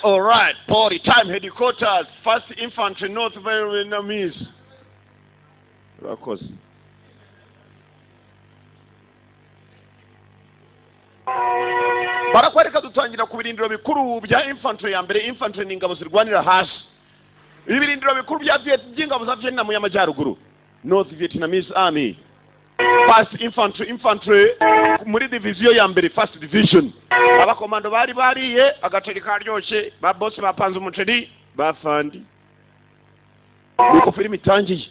All right, party time headquarters, 1st Infantry North Vietnamese. Rakos. Barakwereka dutangira ku birindiro bikuru bya infantry ya mbere. Infantry ni ingabo zirwanira hasi. Ibirindiro bikuru bya by'ingabo za Vietnam y'amajyaruguru, North Vietnamese Army. 1st Infantry muri division ya mbere, 1st Division. Abakomando bariye agateri karyoshye, ba boss bapanze umuceri bafandi. Uko filimi itangiye,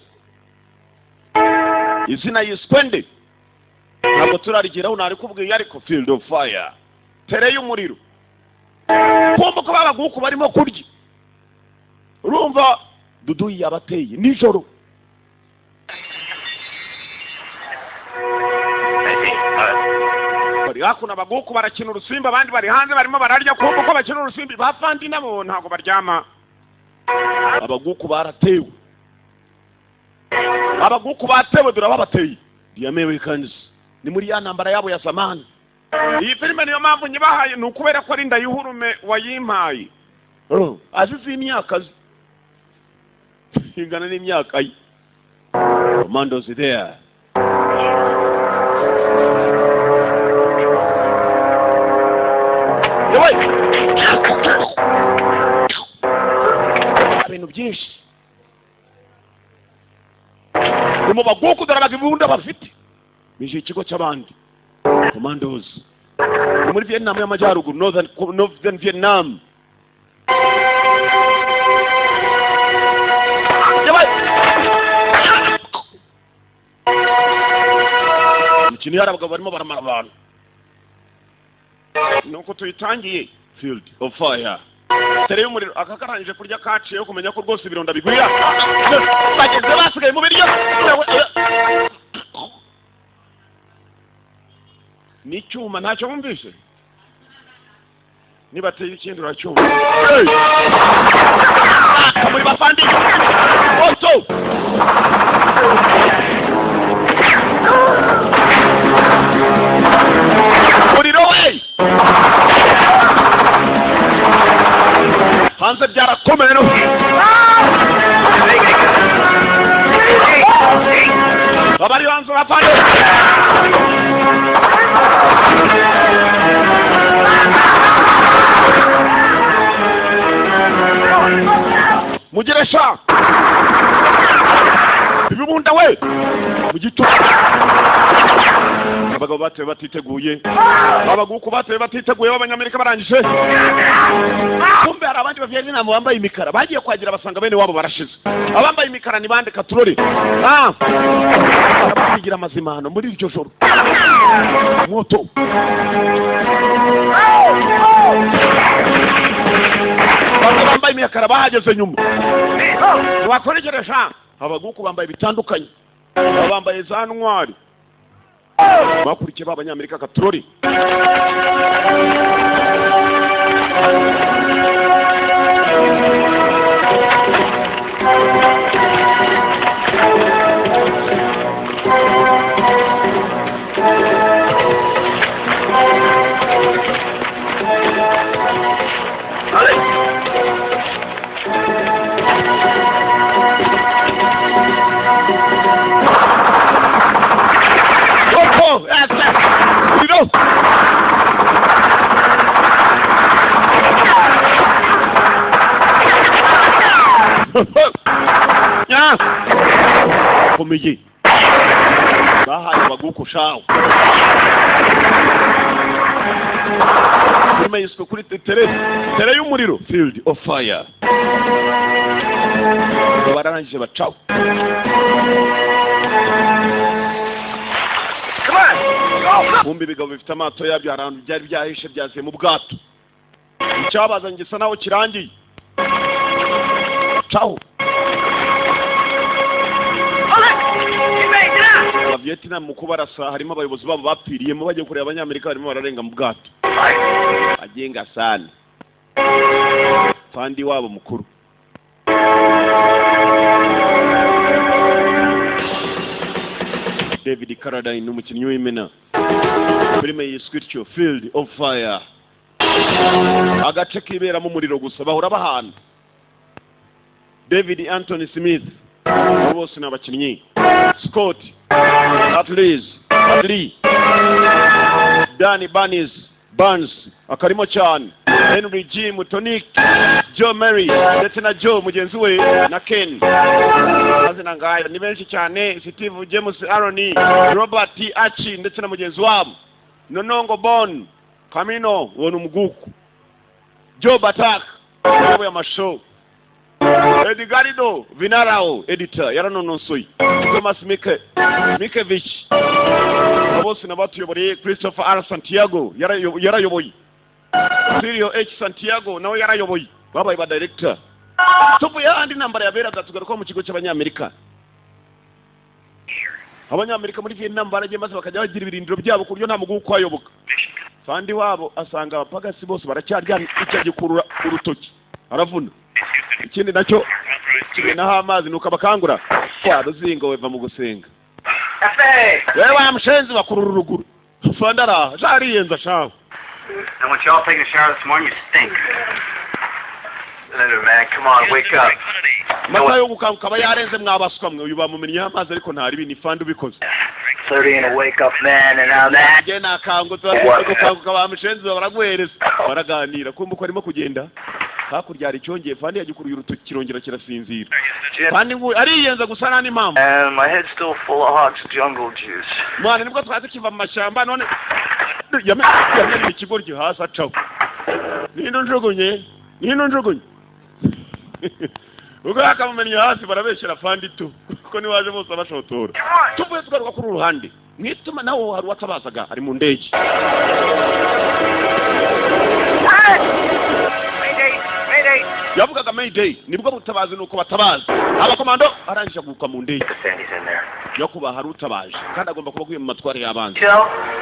izina yiskwende ntabwo turarigeraho, nari kubwiye ariko Field of Fire, tere y'umuriro. Kumva ko babaguku barimo kurya, urumva Dudu yabateye nijoro. Hakuna baguku barakina urusimba, abandi bari hanze barimo bararya. Kumva ko bakina urusimbi bafandi nabo ntago baryama. Abaguku baratewe, abaguku batewe durababateye. The Americans ni muri ya ntambara yabo ya zamani. Iyi filime niyo mpamvu nyibahaye, nukubera ko ari Ndayuhurume wayimpaye. Azize imyaka ingana n'imyaka ye. Commandos there. Ibintu byinshi mu baguku darabaga ibunda bafite bije ikigo cy'abandi Commandos muri Vietnam y'amajyaruguru, Northern Vietnam. Imikino y'abagabo barimo baramara abantu. Nuko tuyitangiye Field of Fire. Tere y'umuriro akakarangije kurya kaciye yo kumenya ko rwose ibironda bigwira. Bageze basigaye mu biryo. Ni cyuma ntacyo wumvise. Niba teye ikindi uracyuma. Muri bafandi. Oto. Muriro we. Hanze byarakomeye no. Babari hanze bafanye. Mugiresha. Ibibunda we. Mugito. Abagabo batewe batiteguye, abaguku batewe batiteguye, b'Abanyamerika barangije. Kumbe hari abandi bavye n'inama bambaye imikara bagiye kwagira basanga bene wabo barashize. Abambaye imikara ni bande Katurore? Bagira amazimano muri iryo joro. Moto. Bambaye imikara bahageze nyuma. Bakoregeresha abaguku bambaye bitandukanye. Abambaye za ntwari bakurikiye b'Abanyamerika Katurore. Komeye bahaye abaguku shawo nyuma y'isoko kuri tere y'umuriro Field of Fire. Bararangije bacaho. Kumbi bigabo bifite amato yabyo arantu byari byahishe byaziye mu bwato. Icyabazanye gisa naho kirangiye. Ciao. Vietnam mu kubarasa harimo abayobozi babo bapfiriyemo bagiye kureba Abanyamerika barimo bararenga mu bwato. Agenga sana. Fandi wabo mukuru. David Carradine n'umukinnyi w'imena. Filime yiswe Field of Fire. agace kibera mu muriro gusa bahora bahana. David Anthony Smith bose n'abakinnyi. Scott Adley Danny Barnes akarimo cyane. Henry G Mutonic Joe Mary ndetse na Joe mugenzi we na Ken. Azina ngaya ni benshi cyane. Steve James Aroni Robert T Achi ndetse na mugenzi wabo Nonongo Bon Camino wonu muguku Joe Batak ya mashow Edgardo Vinarao editor yaranononsoyi Thomas Mikevich bose n'abatuyobore Christopher R Santiago yarayoboye Sirio H Santiago nawe yarayoboye babaye ba director tuvuye andi nambara yabera gatugaruka mu kigo cy'abanyamerika. Abanyamerika muri Vietnam baragiye maze bakajya bagira ibirindiro byabo ku buryo nta mugugu kwayoboka. Fandi wabo asanga abapagasi bose baracyarya icyo gikurura urutoki aravuna. Ikindi nacyo naho amazi nuko abakangura kwa ruzingo weva mu gusenga. Wewe amushenzi bakurura uruguru. Fandara jariyenza shaho. I want you all taking a shower this morning. You stink. Man, come on, wake up. Matayo gukanguka yarenze mwabaswa mwe uyu bamumenya amazi ariko ntari bini fandi ubikoze. 30 and a wake up man and now that. Je nakangutse gukanguka bamushenzi baraguhereza. Baraganira kumbuko arimo kugenda. Hakurya ari cyongeye fandi yagikuruye urutoki kirongera kirasinzira. Fandi ngo ariyenza gusana n'impamvu. And my head's still full of Hawks jungle juice. Mwana nibwo twaze kiva mu mashyamba none yamenye ikigoryi hasi acaho. Nino njugunye. Ubwo akamumenya hasi barabeshyira fandi tu kuko ni waje bose abashotora. Tuvuye tugaruka kuri uruhande. Mwituma nawo hari watabazaga ari mu ndege. Mayday. Yavugaga Mayday nibwo butabazi nuko batabaza. Abakomando arangije guka mu ndege. Yakuba hari utabaje kandi agomba kuba kuye mu matware y'abanzi.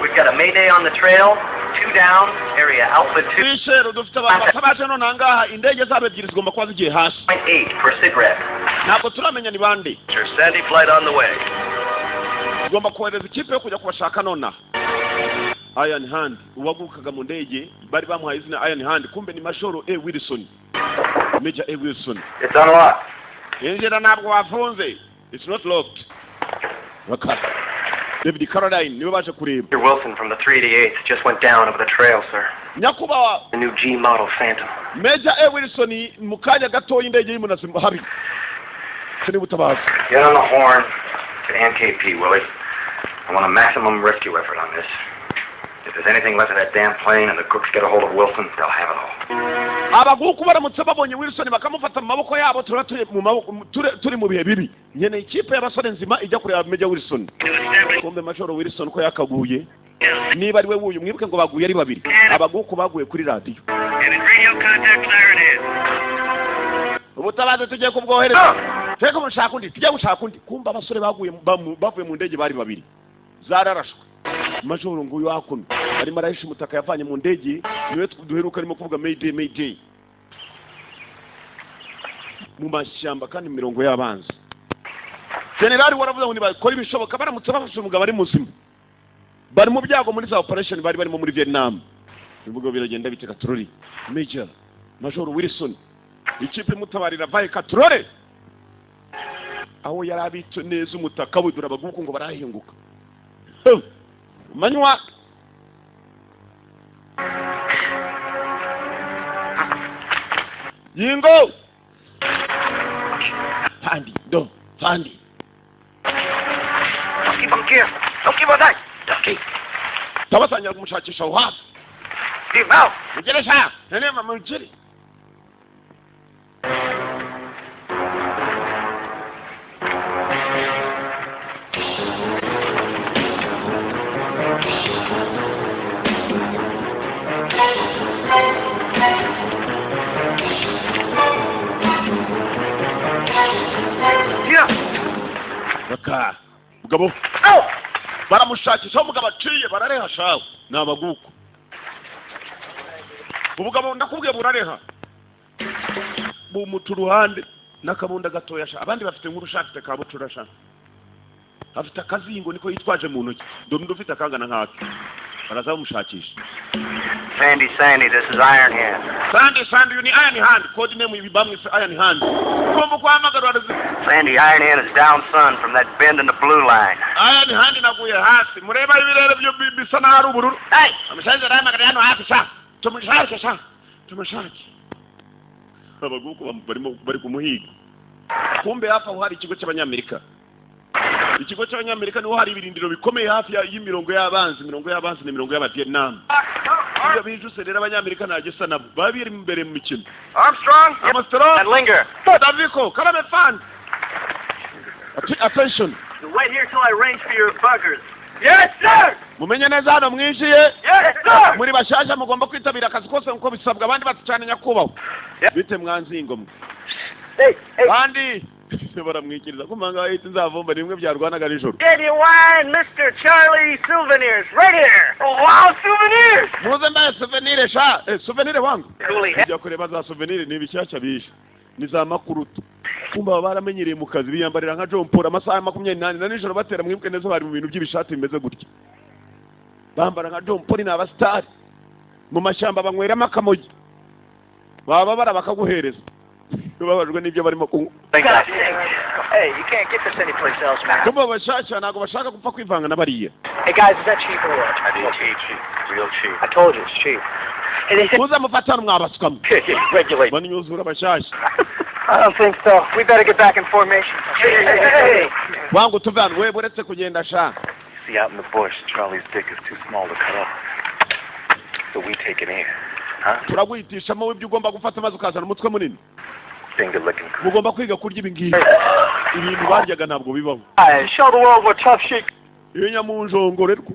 We've got a Mayday on the trail. 2 down, area Alpha 2. Ishero dufite abatabaje none angaha indege zabe ebyiri zigomba kuba zigiye hasi. 8 for cigarette. Ntabwo turamenya ni bande. Sandy flight on the way. Tugomba kohereza ikipe yo kujya kubashaka nona. Iron Hand uwagukaga mu ndege bari bamuhaye izina Iron Hand kumbe ni Mashoro A Wilson. Major A Wilson. It's unlocked. Injira ntabwo wafunze. It's not locked. Okay. David Caroline niwe baje kureba. Mr. Wilson from the 388 just went down over the trail, sir. Nyakubawa. The new G model Phantom. Major A Wilson mukanya gato y'indege y'umunasimba habi. Sini butabaza. Get on the horn to NKP, Willie. I want a maximum rescue effort on this. If there's anything left of that damn plane and the crooks get a hold of Wilson, they'll have it all. Abaguku baramutse babonye Wilson bakamufata mu maboko yabo turi mu bihe bibi. Nyene ikipe y'abasore nzima ijya kureba Major Wilson. Kumbe Mashoro Wilson ko yakaguye. Niba ari we wuyu mwibuke ngo baguye ari babiri. Abaguku baguye kuri radio. Ubutabaze tugiye kubwohereza. Teko mushaka undi tujya gushaka undi. Kumba abasore bavuye mu ndege bari babiri. Zararashwe. Majoro nguyu akomye arimo arahisha umutaka yavanye mu ndege niwe duheruka arimo kuvuga Mayday mu mashyamba kandi mirongo y'abanzi. General waravuze ngo nibakora ibishoboka baramutse bafashe umugabo ari muzima bari mu byago muri za operation bari barimo muri Vietnam. Ibivugo biragenda biteka turori Major Major Wilson ikipe mutabarira vaye katurore aho yarabitse neza umutaka budura baguko ngo barahinguka. Manywa Yingo Fandi Keep on careful. Don't keep on tight. Ducky. Tabasanya kumushakisha uhasi. Keep out. Mugeresha. Nene mama mujiri. Baka mugabo baramushakisha umugabo aciye barareha shawe nabaguko ubugabo ndakubwiye burareha bumutu ruhande nakabunda gatoya sha abandi bafite nk'urushakite kabucura sha afite akazingo niko yitwaje mu ntoki ndo ndufite akangana nkake baraza bamushakisha. Sandy, this is Iron Hand. Sandy, you need Iron Hand. Code name will be Iron Hand. Sandy, Iron Hand is down, son, from that bend in the blue line. Iron Hand inakuye hasi. Mureba ibirere byo bisa na hari ubururu. Hey, amushaje ramagara hano hasi sha. Tumushake sha. Tumushake. Abaguko bari kumuhiga. Kumbe hafa hari ikigo cy'abanyamerika. Ikigo cy'abanyamerika niho hari ibirindiro bikomeye hafi y'imirongo y'abanzi n'imirongo y'Abavietnam. Iyo bijuse rero abanyamerika nagesa nabo babiri imbere mu mikino. Armstrong and Linger. Daviko, Karame fan. Attention. You wait here till I arrange for your buggers. Yes, sir. Mumenye neza hano mwishiye. Yes, sir. Muri bashasha mugomba kwitabira akazi kose nko bisabwa abandi batacane nyakubaho. Bite mwanzingo mwe. Hey. Bandi baramwikiriza kumanga ahita nzavumba nimwe byarwanaga nijoro. Genuine Mr. Charlie Souvenirs right here. Oh, wow, souvenirs. Muze mbaye souvenir sha. Souvenir wangu. Coolly. Njya kureba za souvenir ni bishyashya bishe. Ni za makurutu. Kumba baramenyereye mu kazi biyambarira nka John Paul amasaha 28 na nijoro batera mwibwe neza bari mu bintu by'ibishati bimeze gutya. Bambara nka John Paul na abastar. Mu mashamba banyweramo akamogi. Baba barabakaguhereza. Babajwe n'ibyo barimo kunywa. Hey, you can't get this anyplace else, man. Kumba bashasha nago bashaka gupfa kwivanga na bariya. Hey guys, is that cheap or what? I mean, cheap. Real cheap. I told you it's cheap. Hey, they said Muza mufatana mwabasukamo. regulate. Bani nyuzura bashasha. I don't think so. We better get back in formation. Hey. Wangu tuvana we buretse kugenda sha. See, out in the bush, Charlie's dick is too small to cut up. So we take it in. Huh? Turagwitishamo ibyo ugomba gufata maze ukazana umutwe munini. Finger licking cool. Mugomba kwiga kurya ibingibi. Ibintu baryaga ntabwo bibaho. Show the world what tough shit. Iyo nyamunjongorerwa.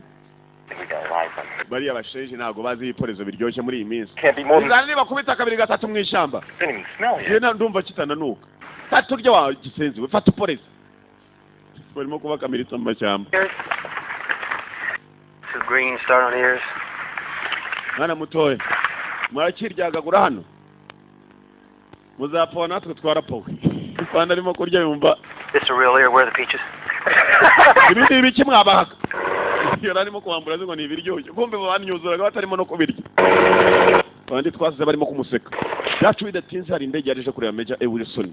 We got live on it. Bari abasheje ntabwo bazi iporezo biryoshye muri iyi minsi. Can't be more than... Uzana niba kubita kabiri gatatu mu ishamba. Didn't even smell Iyo yet. ndumva kitananuka. Taturya wa gisenzi we fata iporezo. Barimo kubakamiritsa mu mashyamba. Two green, start on ears. Mwana mutoye. Mwakiryagagura hano. Muzapfa natwe twarapowe. Kandi arimo kurya yumva. This a real ear, where are the peaches? Ibi ni ibiki mwabahaga. Iyo arimo kuambura ngo ni ibiryoshye. Kumbe banyuzuraga batarimo no kubirya. Kandi twasize barimo kumuseka. Yacu bidatinze hari indege yaje kureba Major E. Wilson.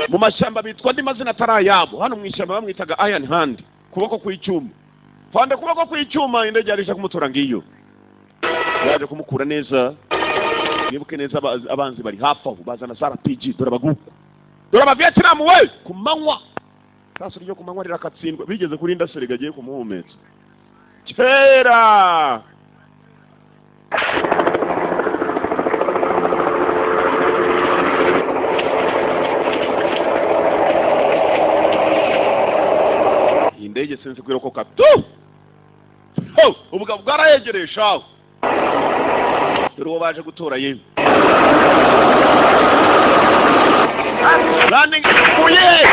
Mu mashyamba bitwa ndi mazina atarayabo. Hano mu ishyamba bamwitaga Iron Hand. Kuboko kw'icyuma. Fande kuboko kw'icyuma indege yaje kumutora ngiyo. Yaje kumukura neza. Nibuke neza abanzi bari hafi aho bazana RPG dore baguko. Dore Vietnam we kumanywa. Kaso ryo kumanywa rirakatsindwa bigeze kuri indaseri gagiye kumuhumetsa. Kera. Indege sense kwirokoka tu. Ubugabo bwarayegeresha. Dore baje gutora yewe. Landing uye.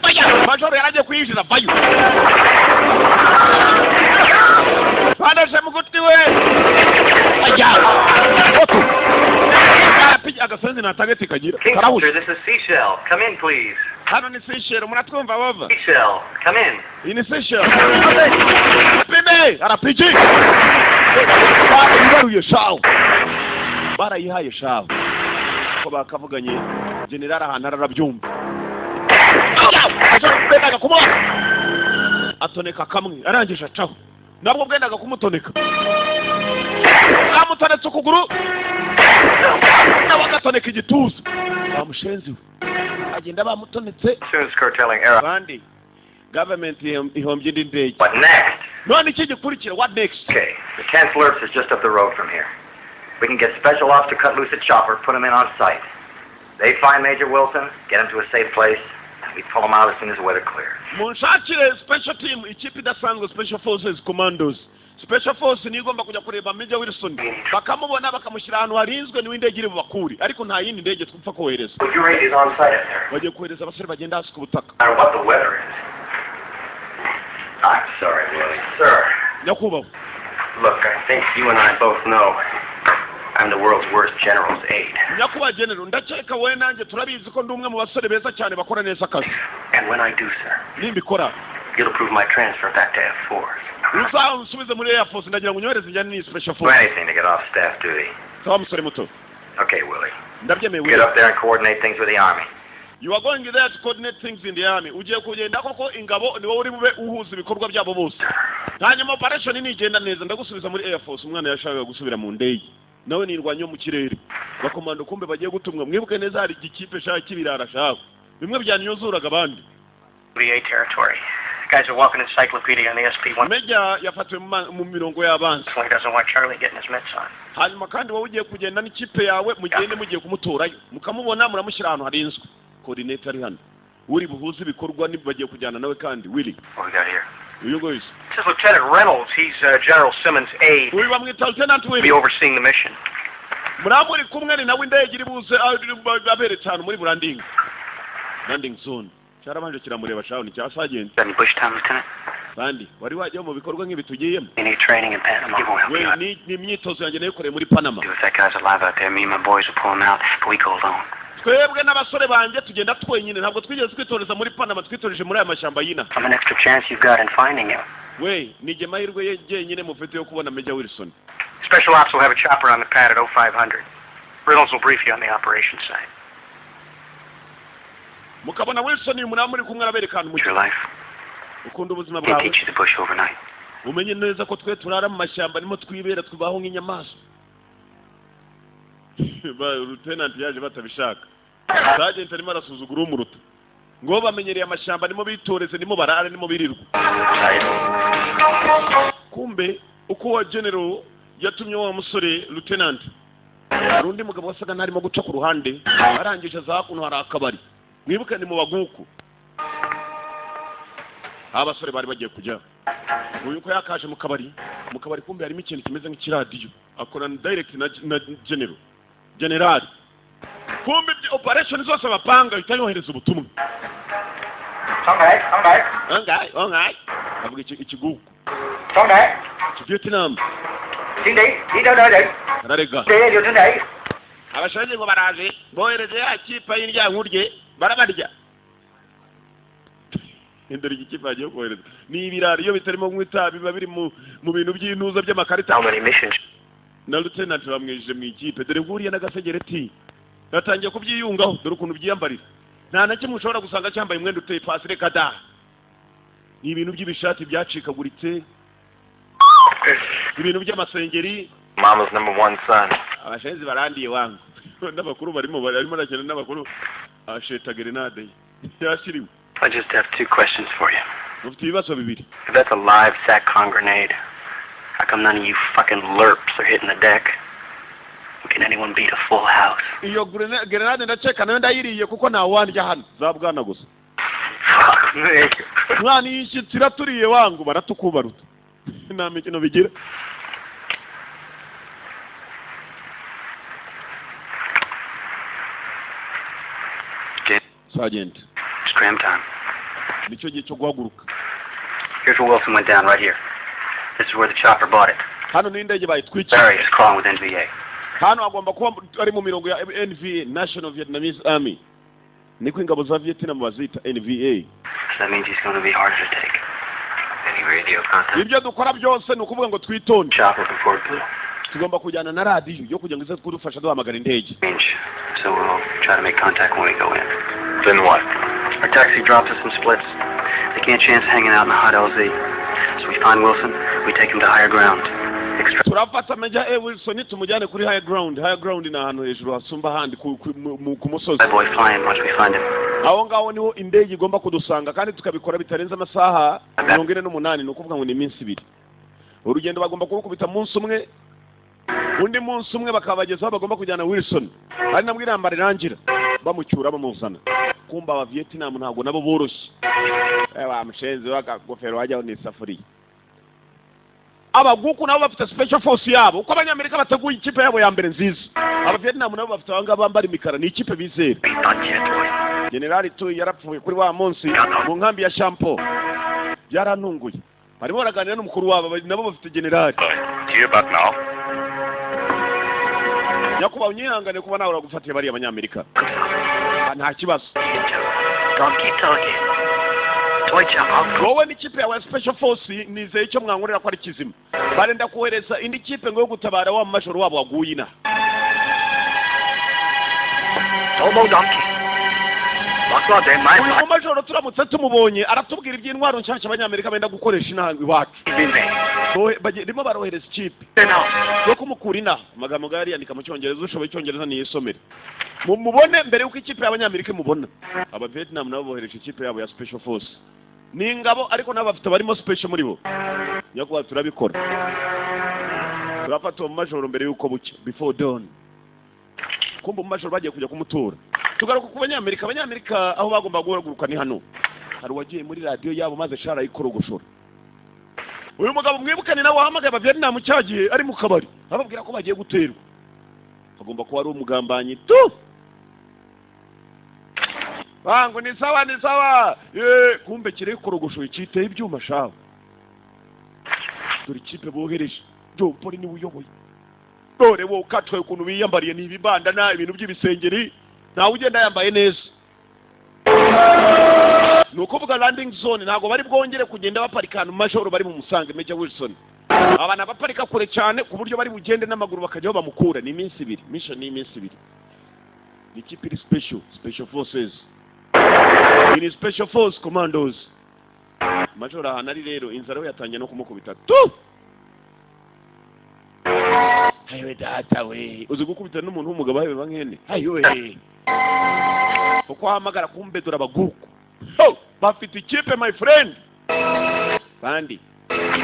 Baya, majoro yaraje kuyinjira bayo. Fanda se muguti we. Baya. Otu. Pija agasenzi na target kagira. Kingfisher, this is Seashell. Come in, please. Hano ni Seashell, muratwumva bava. Seashell, come in. Iyi ni Seashell. Pime, arapiji. Baruye shawo. Barayihaye shawo. Ko bakavuganye general ahantu arabyumva. Bwendaga kumubona. Atoneka kamwe arangije acaho. Nabwo bwendaga kumutoneka. Amutonetse ukuguru. Nabagatoneka igituza. Bamushenzi. Agenda bamutonetse. Soon's curtailing error. Bandi. Government ihombye indi ndege. What next? None iki gikurikira what next? Okay, the Chancellor's is just up the road from here. We can get special ops to cut loose a chopper, put him in on sight. They find Major Wilson, get him to a safe place, and we pull him out as soon as the weather clears. Munshakire special team ikipe idasanzwe special forces commandos. Special force ni igomba kujya kureba Major Wilson. Bakamubona bakamushyira ahantu harinzwe ni indege iri bubakuri. Ariko nta yindi ndege twupfa kohereza. Your rate is on site up there. Bagiye kohereza abasore bagenda hasi ku butaka. No matter what the weather is. I'm sorry, Willie. Sir. Nyakubahwa. Look, I think you and I both know I'm the world's worst general's aide. Nyakubahwa general, ndakeka we nanjye turabizi ko ndi umwe mu basore beza cyane bakora neza akazi. And when I do, sir, Nimbikora. you'll approve my transfer back to F4. uzansubize muri Air Force ndagira ngo unyohereze njyane ni special Do force. anything to get off staff duty. Sawa musore muto. Okay, Willie. Ndabyemeye Get up there and coordinate things with the Army. You are going there to coordinate things in the army. Ugiye kugenda koko ingabo ni wowe uri bube uhuza ibikorwa byabo bose. Hanyuma operation ni igenda neza ndagusubiza muri Air Force umwana yashakaga gusubira mu ndege. Nawe nirwanye mu kirere. Bakomando kumbe bagiye gutumwa mwibuke neza hari igikipe shaka kibirara shaka. Bimwe byanyuzuraga abandi. VA territory. Guys are walking encyclopedia on the SP1. Meja yafatiwe mu mirongo y'abanzi. He doesn't want Charlie getting his mitts on. Hanyuma kandi wowe ugiye kugenda n'ikipe yawe mugende mugiye kumutorayo. Mukamubona muramushyira ahantu harinzwe. Coordinator hano. Uri buhuze ibikorwa nibagiye kujyana nawe kandi Willie. What we got here? Uyu guys. This is Lieutenant Reynolds. He's General Simmons' aide. Uyu bamwita Lieutenant Willie. Be overseeing the mission. Muramuri kumwe ni nawe indege iri buze abere cyane muri landing zone. Cyarabanje kiramureba shaho ni cya sergeant. Any bush time, Lieutenant? Bandi wari wajya mu bikorwa nk'ibi tugiyemo. Any training in Panama? He won't help you out. Ni imyitozo yanjye nayo muri Panama. If that guy's alive out there, me and my boys will pull him out, but we go alone. Twebwe n'abasore banje tugenda twenyine ntabwo twigeze twitoreza muri Panama twitoreje muri aya mashyamba yina. I'm an extra chance you've got in finding him. We nije mahirwe yenyine mufite yo kubona Major Wilson. Special Ops will have a chopper on the pad at 0500. Reynolds will brief you on the operation site. Mukabona Wilson uyu muri kumwe araberekana mu Your life. ukunda ubuzima He'll bwawe. teach you the bush overnight. Umenye neza ko twe turara mu mashyamba nimo twibera twibaho nk'inyamaswa. Ba Lieutenant yaje batabishaka. Sergeant arimo arasuzugura umuruta. Ngo bamenyereye amashyamba nimo bitoreze nimo barare nimo birirwa. Kumbe uko wa general yatumye wa musore Lieutenant. Rundi mugabo wasaga ntarimo guca ku ruhande arangije za kuno hari akabari. Mwibuke ni mu baguku. Abasore bari bagiye kujya. Uyu ko yakaje mu kabari kumbe harimo ikintu kimeze nk'ikiradiyo. Akorana direct na general. Kumbe operation zose bapanga itanyohereza ubutumwa. Ongai. Avuga ikigugu. Vietnam. Ararega. Abashaje ngo baraje bohereje ya kipa y'indya nkurye barabarya. Indori ikipa yagiye kohereza. Ni ibirari iyo bitarimo mwita biba biri mu bintu by'intuza by'amakarita. How many missions? Na Lieutenant bamweje mu ikipe dore nguriye n'agasegereti. Natangiye kubyiyungaho dore ukuntu byiyambarira. Nta na kimwe ushobora gusanga cyambaye umwenda uteye pasire kada. Ni ibintu by'ibishati byacikaguritse. Ibintu by'amasengeri. Mama's number one son. Abashenzi barandiye wangu. N'abakuru barimo nakene n'abakuru asheta grenade. Yashiriwe. I just have two questions for you. Mufite ibibazo bibiri. If that's a live SATCOM grenade, how come none of you fucking lerps are hitting the deck? Can anyone beat a full house? Iyo grenade ndaceka nayo ndayiriye kuko nta wandya hano. Zabwana gusa. Fuck me. Mwana yishitira turiye wangu baratukubaruta. Nta mikino bigira. Sergeant. Scram time. Nicyo gihe cyo guhaguruka. Here's where Wilson went down right here. This is where the chopper bought it. Hano ni indege bayitwikira. Barry is calling with NVA. Hano agomba kuba ari mu mirongo ya NVA, National Vietnamese Army. Niko ingabo za Vietnam bazita NVA. That means he's going to be harder to take. Any radio contact? Ibyo dukora byose ni ukuvuga ngo twitonde. Chopper from Fort Blue. Tugomba kujyana na radio yo kugira ngo ize kudufasha duhamagara indege. So we'll try to make contact when we go in. Then what? Our taxi drops us some splits. They can't chance hanging out in the hot LZ. So we find Wilson, we take him to higher ground. Turafata Major Wilson tumujyane kuri higher ground. Higher ground ni ahantu hejuru hasumba handi ku musozi. That boy flying once we find him. Aho ngaho niho indege igomba kudusanga kandi tukabikora bitarenze amasaha 48 ni ukuvuga ngo ni iminsi 2. Urugendo bagomba kurukubita munsi umwe. Undi munsi umwe bakabagezaho bagomba kujyana Wilson. Hari namwe irambara irangira bamucyura bamuzana. Kumba aba Vietnam ntabwo nabo boroshye. Mushenzi wakagofero wajyaho ni safari. Abaguku nabo bafite special force yabo. Uko abanyamerika bateguye ikipe yabo ya mbere nziza. Aba Vietnam nabo bafite abanga bambara imikara ni ikipe bizera. General tu yarapfuye kuri wa munsi mu nkambi ya Champo. Yarantunguye. Barimo baraganira n'umukuru wabo nabo bafite general. Hear about now? Yakuba unyihangane kuba nawe uragufatiye bari abanyamerika. Nta kibazo. Don't keep talking. wowe n'ikipe yawe ya special force nizeye icyo mwankorera ko ari kizima barenda kohereza indi kipe ngo yo gutabara wa majoro wabo waguye ina uyu majoro turamutse tumubonye aratubwira iby'intwaro nshyashya abanyamerika benda gukoresha inaha iwacu barimo barohereza ikipe yo kumukura inaha amagambo ngari yandika mu cyongereza ushoboye icyongereza niyisomere mubone mbere y'uko ikipe y'abanyamerika mubona aba Vietnam nabo bohereje ikipe yabo ya special force ni ingabo ariko nabo bafite barimo special muri bo nyakuba turabikora turafata mu majoro mbere y'uko buke before dawn kumba mu majoro bagiye kujya kumutura tugaruka ku abanyamerika aho bagomba guhaguruka ni hano hari wagiye muri radio yabo maze shara ikorogoshora uyu mugabo mwibukane nawe wahamagaye aba Vietnam cyagiye ari mu kabari ababwira ko bagiye guterwa agomba kuba ari umugambanyi tu bango ni sawa kumbe kire korogosho ikiteye ibyuma shaho dore ikipe bohereje John Paul ni uyoboye dore wo katwe ukuntu biyambariye ni ibibanda na ibintu by'ibisengeri nawe ugenda yambaye neza nuko vuga landing zone ntago bari bwongere kugenda baparikana mu majoro bari mu Musange Major Wilson abana baparika kure cyane ku buryo bari bugende n'amaguru bakajyaho bamukura ni iminsi ibiri mission ni iminsi ibiri ni ikipe iri special forces ni special force commandos majoro aha nari rero inzara we yatangiye no kumukubita tu hayo data we uzi gukubita n'umuntu w'umugabo hayo bankene hayo we uko hamagara kumbe dora baguko bafite ikipe my friend bandi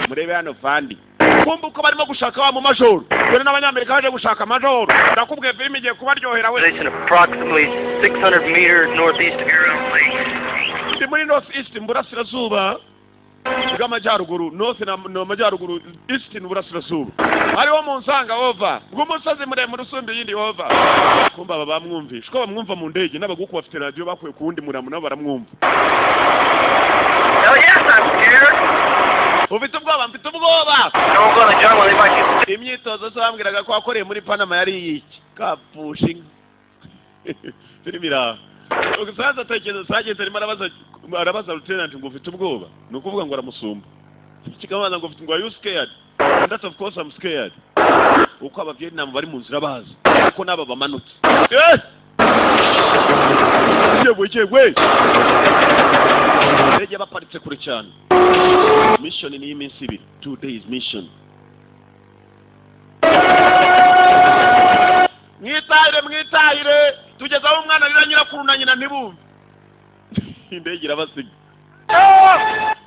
murebe hano vandi kumbe uko barimo gushaka wa mu majoro dore n'abanyamerika baje gushaka majoro nakubwiye film igiye kubaryohera we approximately 600 meters northeast of your own lake. Ndi muri northeast mburasirazuba bw'amajyaruguru north na majyaruguru east n'uburasirazuba hariho mu Nsanga over bw'umusozi muremure usumba yindi over kumba aba bamwumvisha ko bamwumva mu ndege n'abaguku bafite radio bakuye ku wundi muramu nabo baramwumva. Oh yes, I'm scared. Ufite ubwoba mfite ubwoba Don't go to jungle, they might get imyitozo so bambwiraga ko akoreye muri Panama yari iki kapushinga filmira ugisaza tekezo sageze arimo arabaza lieutenant ngo ufite ubwoba nukuvuga ngo aramusumba kikabanza ngo ufite ngo are you scared and that of course I'm scared uko aba Vietnam bari mu nzira baza uko naba bamanutse yewe rege baparitse kure cyane mission ni iminsi ibiri 2 days mission mwitahire tugezaho umwana rira nyirakuru na nyina ntibumve indege irabasiga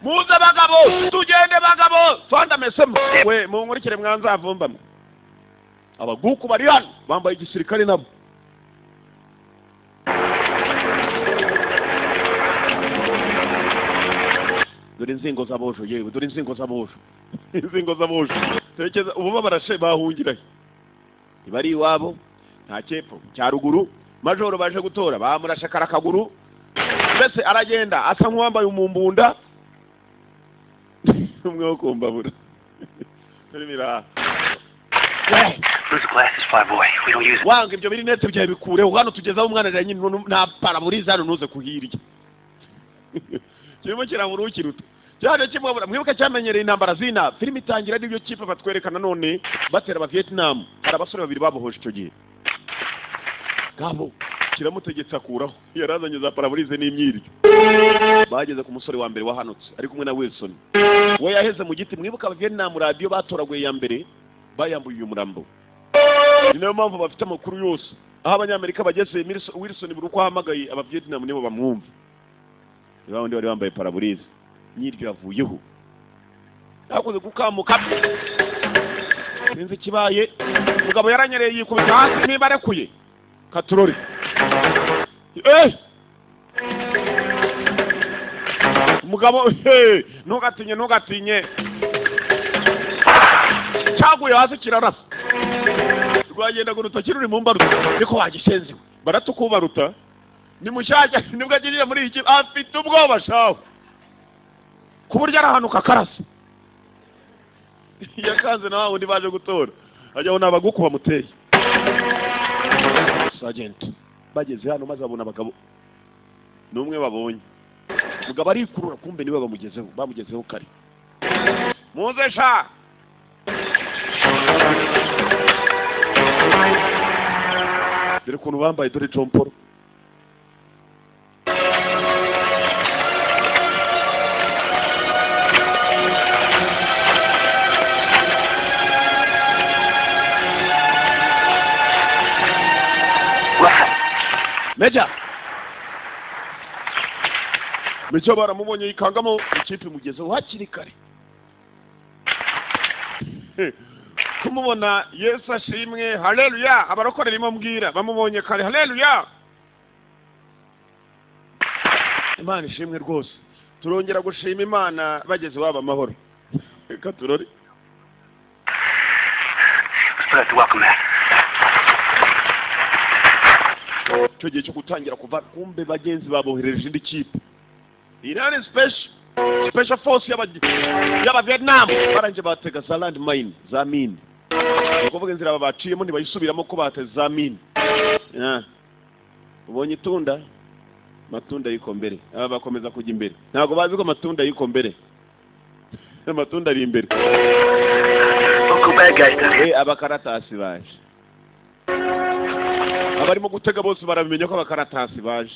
muze bagabo tugende bagabo twanda mesemo we munkurikire mwanzavumbamwe abaguku bari hano bambaye igisirikare nabo dore inzingo z'abosho yewe dore inzingo z'abosho inzingo z'abosho tekeza ubu barashe bahungira ibari iwabo nta cyepfo cya ruguru majoro baje gutora bamurashe karakaguru mbese aragenda asa nk'uwambaye umumbunda umwe wo kumbabura mira Whose glasses, fly boy? We don't use. Wanga ibyo biri nete byaye bikureho hano tugezaho umwana rya nyine nta paraburiza hano nuze kuhirya kirimo kiramurukiruta cyane kimwe mwibuka cyamenyereye intambara zina film itangira n'ibyo kipe batwerekana none batera aba Vietnam hari abasore babiri babohoje icyo gihe gabo kiramutegetse akuraho yarazanye za paraburize n'imyiryo bageze ku musore wa mbere wahanutse ari kumwe na Wilson we yaheze mu giti mwibuka aba Vietnam radio batoraguye ya mbere bayambuye uyu murambo ni nayo mpamvu bafite amakuru yose aho abanyamerika bageze Wilson buri uko ahamagaye aba Vietnam nibo bamwumva bandi bari bambaye paraburize nyiryo yavuyeho akoze gukamuka sinzi kibaye mugabo yaranyereye yikubita hasi niba arekuye katurori mugabo ntugatinye cyaguye hasi kirarasa rwagenda ngo urutoki ruri mu mbaruta niko wagishenziwe baratukubaruta ni mushyashya nibwo agiriye muri iki afite ubwoba shaho ku buryo arahanuka karasa yakanze na wundi baje gutora ajyaho n'abaguku bamuteye sergeant bageze hano maze abona abagabo n'umwe babonye mugabo arikurura kumbe niwe bamugezeho kare muze sha dore ukuntu bambaye dore jomporo Meja baramubonye yikangamo ikipe mugezeho hakiri kare kumubona Yesu ashimwe haleluya abarokorera imambwira bamubonye kare haleluya Imana ishimwe rwose turongera gushima Imana bageze waba amahoro reka turore cyo gihe cyo gutangira kuva kumbe bagenzi babohereje indi kipe Iran special force yaba Vietnam baranje batega za land mine za mine ukuvuga inzira babaciyemo ntibayisubiramo ko bateze za mine ubonye itunda matunda yiko mbere aba bakomeza kujya imbere ntago bazi ko matunda yiko mbere matunda ari imbere abakaratasi baje abarimo gutega bose barabimenya ko abakaratasi baje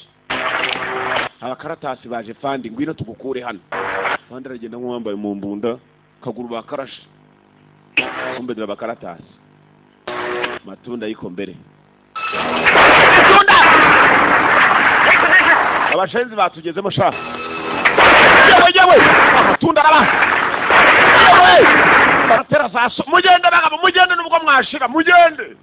abakaratasi baje fandi ngwino tugukure hano fandi aragenda nk'uwambaye mu mbunda kaguru bakarashe kumbedera abakaratasi matunda yiko mbere abashenzi batugezemo sha yewe matunda araba baratera zaso mugende bagabo mugende nubwo mwashira mugende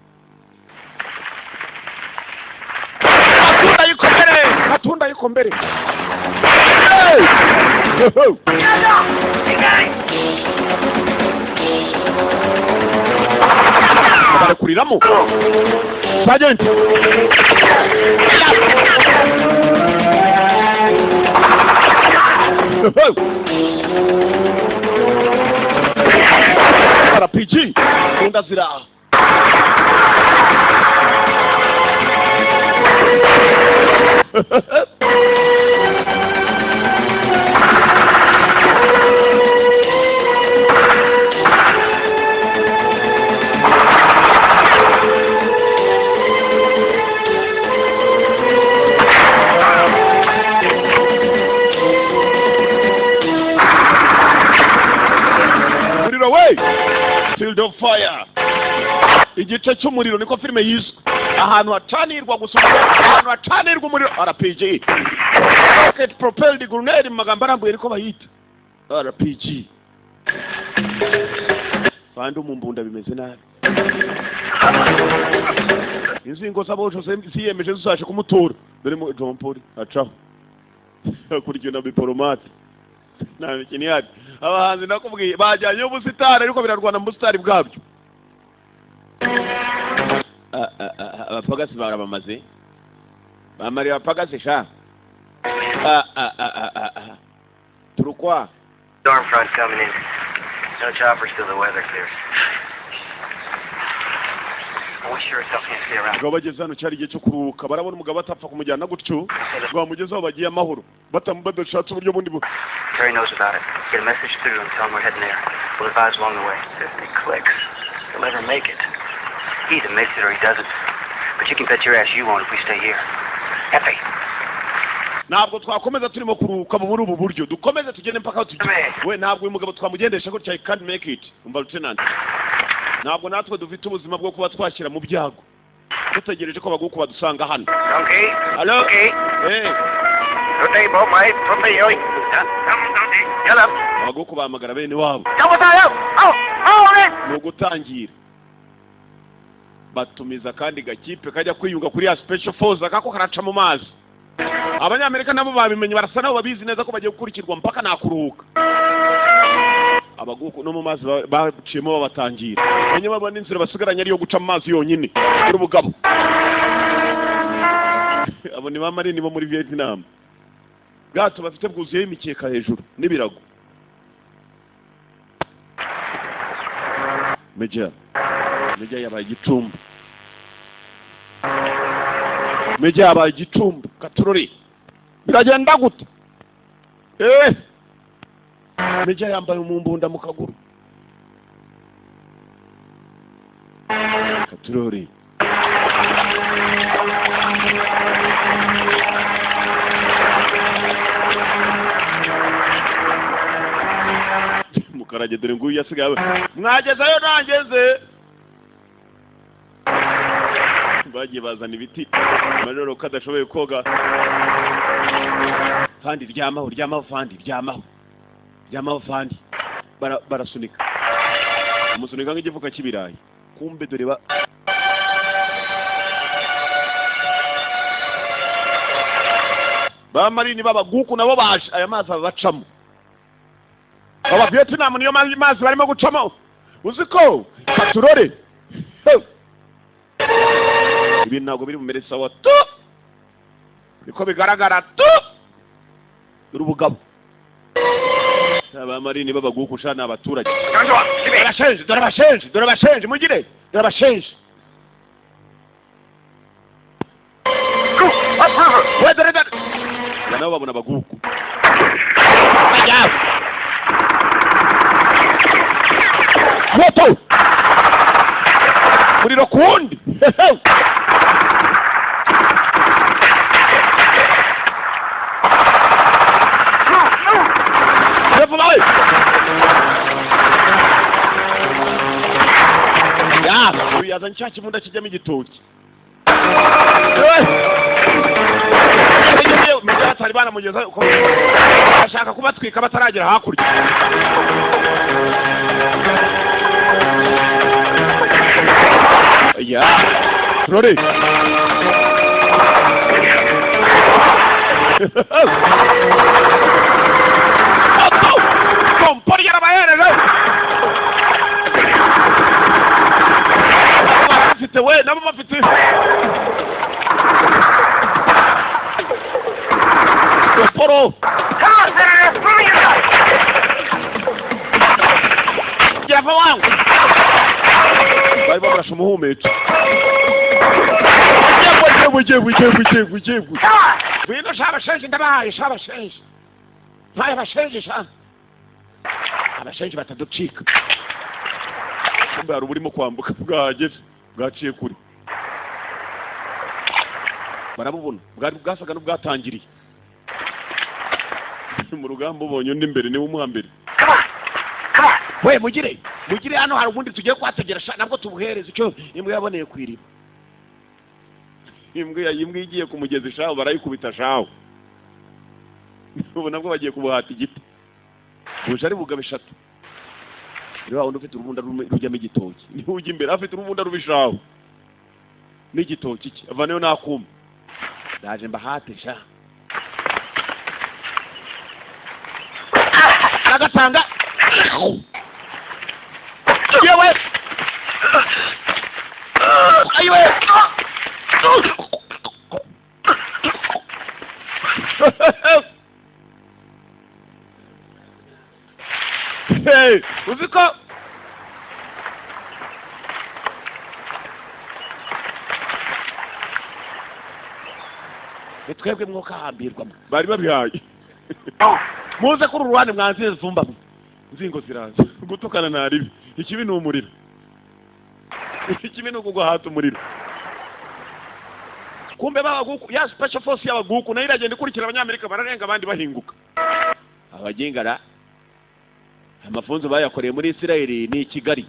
matunda yiko mbere barekuriramo Sergeant RPG undazira Field of Fire igice cy'umuriro niko filime yiswe ahantu hacanirwa gusoma ahantu hacanirwa umuriro RPG rocket propelled grenade mu magambo arambuye niko bayita RPG kandi umumbunda bimeze nabi inzingo zabosho siyemeje zisashe kumutora dore mu jompori acaho kurikina biporomate na kiniyati abahanzi nakubwiye bajyanye ubusitari ariko birarwana mu busitari bwabyo abapagasi barabamaze bamari abapagasi sha turukwa storm front coming in. No choppers till the weather clears. We sure as hell can't stay around. Bageze hano cyari igihe cyo kuruhuka barabona umugabo atapfa kumujyana gutyo bamugezeho bagiye amahoro badashatse uburyo bundi Terry knows about it. Get a message through and tell him we're heading there. We'll advise along the way. If it clicks, he'll never make it. He either makes it or he doesn't. But you can bet your ass you won't if we stay here. Effie. Ntabwo twakomeza turimo kuruhuka muri ubu buryo dukomeze tugende mpaka tujye we ntabwo uyu mugabo twamugendesha ko cyane can't make it umva lieutenant ntabwo natwe dufite ubuzima bwo kuba twashyira mu byago dutegereje ko baguko badusanga hano okay hello okay okay boy mate okay yo hello baguko bahamagara bene wabo no gutangira batumiza kandi gakipe kajya kwiyunga kuri ya special force akako karaca mu mazi Abanyamerika nabo babimenye barasa nabo babizi neza ko bagiye gukurikirwa mpaka nakuruhuka abaguko no mu mazi baciyemo babatangira banye babona inzira basigaranye ari yo guca mu mazi yonyine kuri ubugabo abo ni bamari nibo muri Vietnam gato bafite bwuzuye imikeka hejuru n'ibirago Meja yabaye igicumbi Meja yabaye igicumbi katurori biragenda gute Meja yambaye umumbunda mu kaguru. Katurori. Mukarage dore nguyu yasigaye. Mwagezeyo nangeze. Bagiye bazana ibiti. Majoro kadashoboye koga. Fandi ryamaho fandi ryamaho. Ryamaho fandi. Barasunika. Umusunika nk'igifuka cy'ibirayi. Kumbe dore ba marini b'abaguku nabo baje aya mazi abacamo. Aba Vietnam niyo mazi barimo gucamo. Uziko Katurore. Ibi ntabwo biri mu meresa wa tu. Niko bigaragara tu. Urubugabo. Aba marini b'abaguku shana abaturage. Dore bashenje mugire. Dore bashenje. Dore. Nabo babona abaguku. Moto. Muriro kundi. Yazanye cya kimunda kijyamo igitoki. Meja atari banamugeza uko ashaka kubatwika bataragera hakurya. Ya Rore. Kompori yarabayere no. Bafite we nabo bafite. Poro. Java wangu. Bari barasha umuhumetso. Jebu. Wino shabashenje ndabaye shabashenje. Baye bashenje sha. Abashenje bataducika. Kumbe ari burimo kwambuka bwageze bwaciye kuri. Barabubona bwari bwasaga n'ubwatangiriye. Mu rugamba ubonye undi imbere niwe umuhambere. We mugire hano hari ubundi tugiye kwategera nabwo tubuhereza icyo imbwa yaboneye kwiriba. Imbwa igiye kumugeza shaho barayikubita shaho. Ubu nabwo bagiye kubuhata igiti. Buje ari bugabe 3. Rero wundi ufite urubunda rujyamo igitoki. Ni ujya imbere afite urubunda rubishaho. N'igitoki iki avaneyo nakuma. Ndaje mbahate sha. Agatanga. Yewe. Ayiwe. Hey, uziko twebwe mwoka hambirwa bari babihaye muze kuri uruhande mwanze zumba nzingo ziraza gutukana naribi ikibi ni umuriro ikibi ni ukugwahata umuriro kumbe babaguku ya special force y'abaguku nayo iragenda ikurikira abanyamerika bararenga abandi bahinguka abagingara amafunzo bayakoreye muri Israeli ni Kigali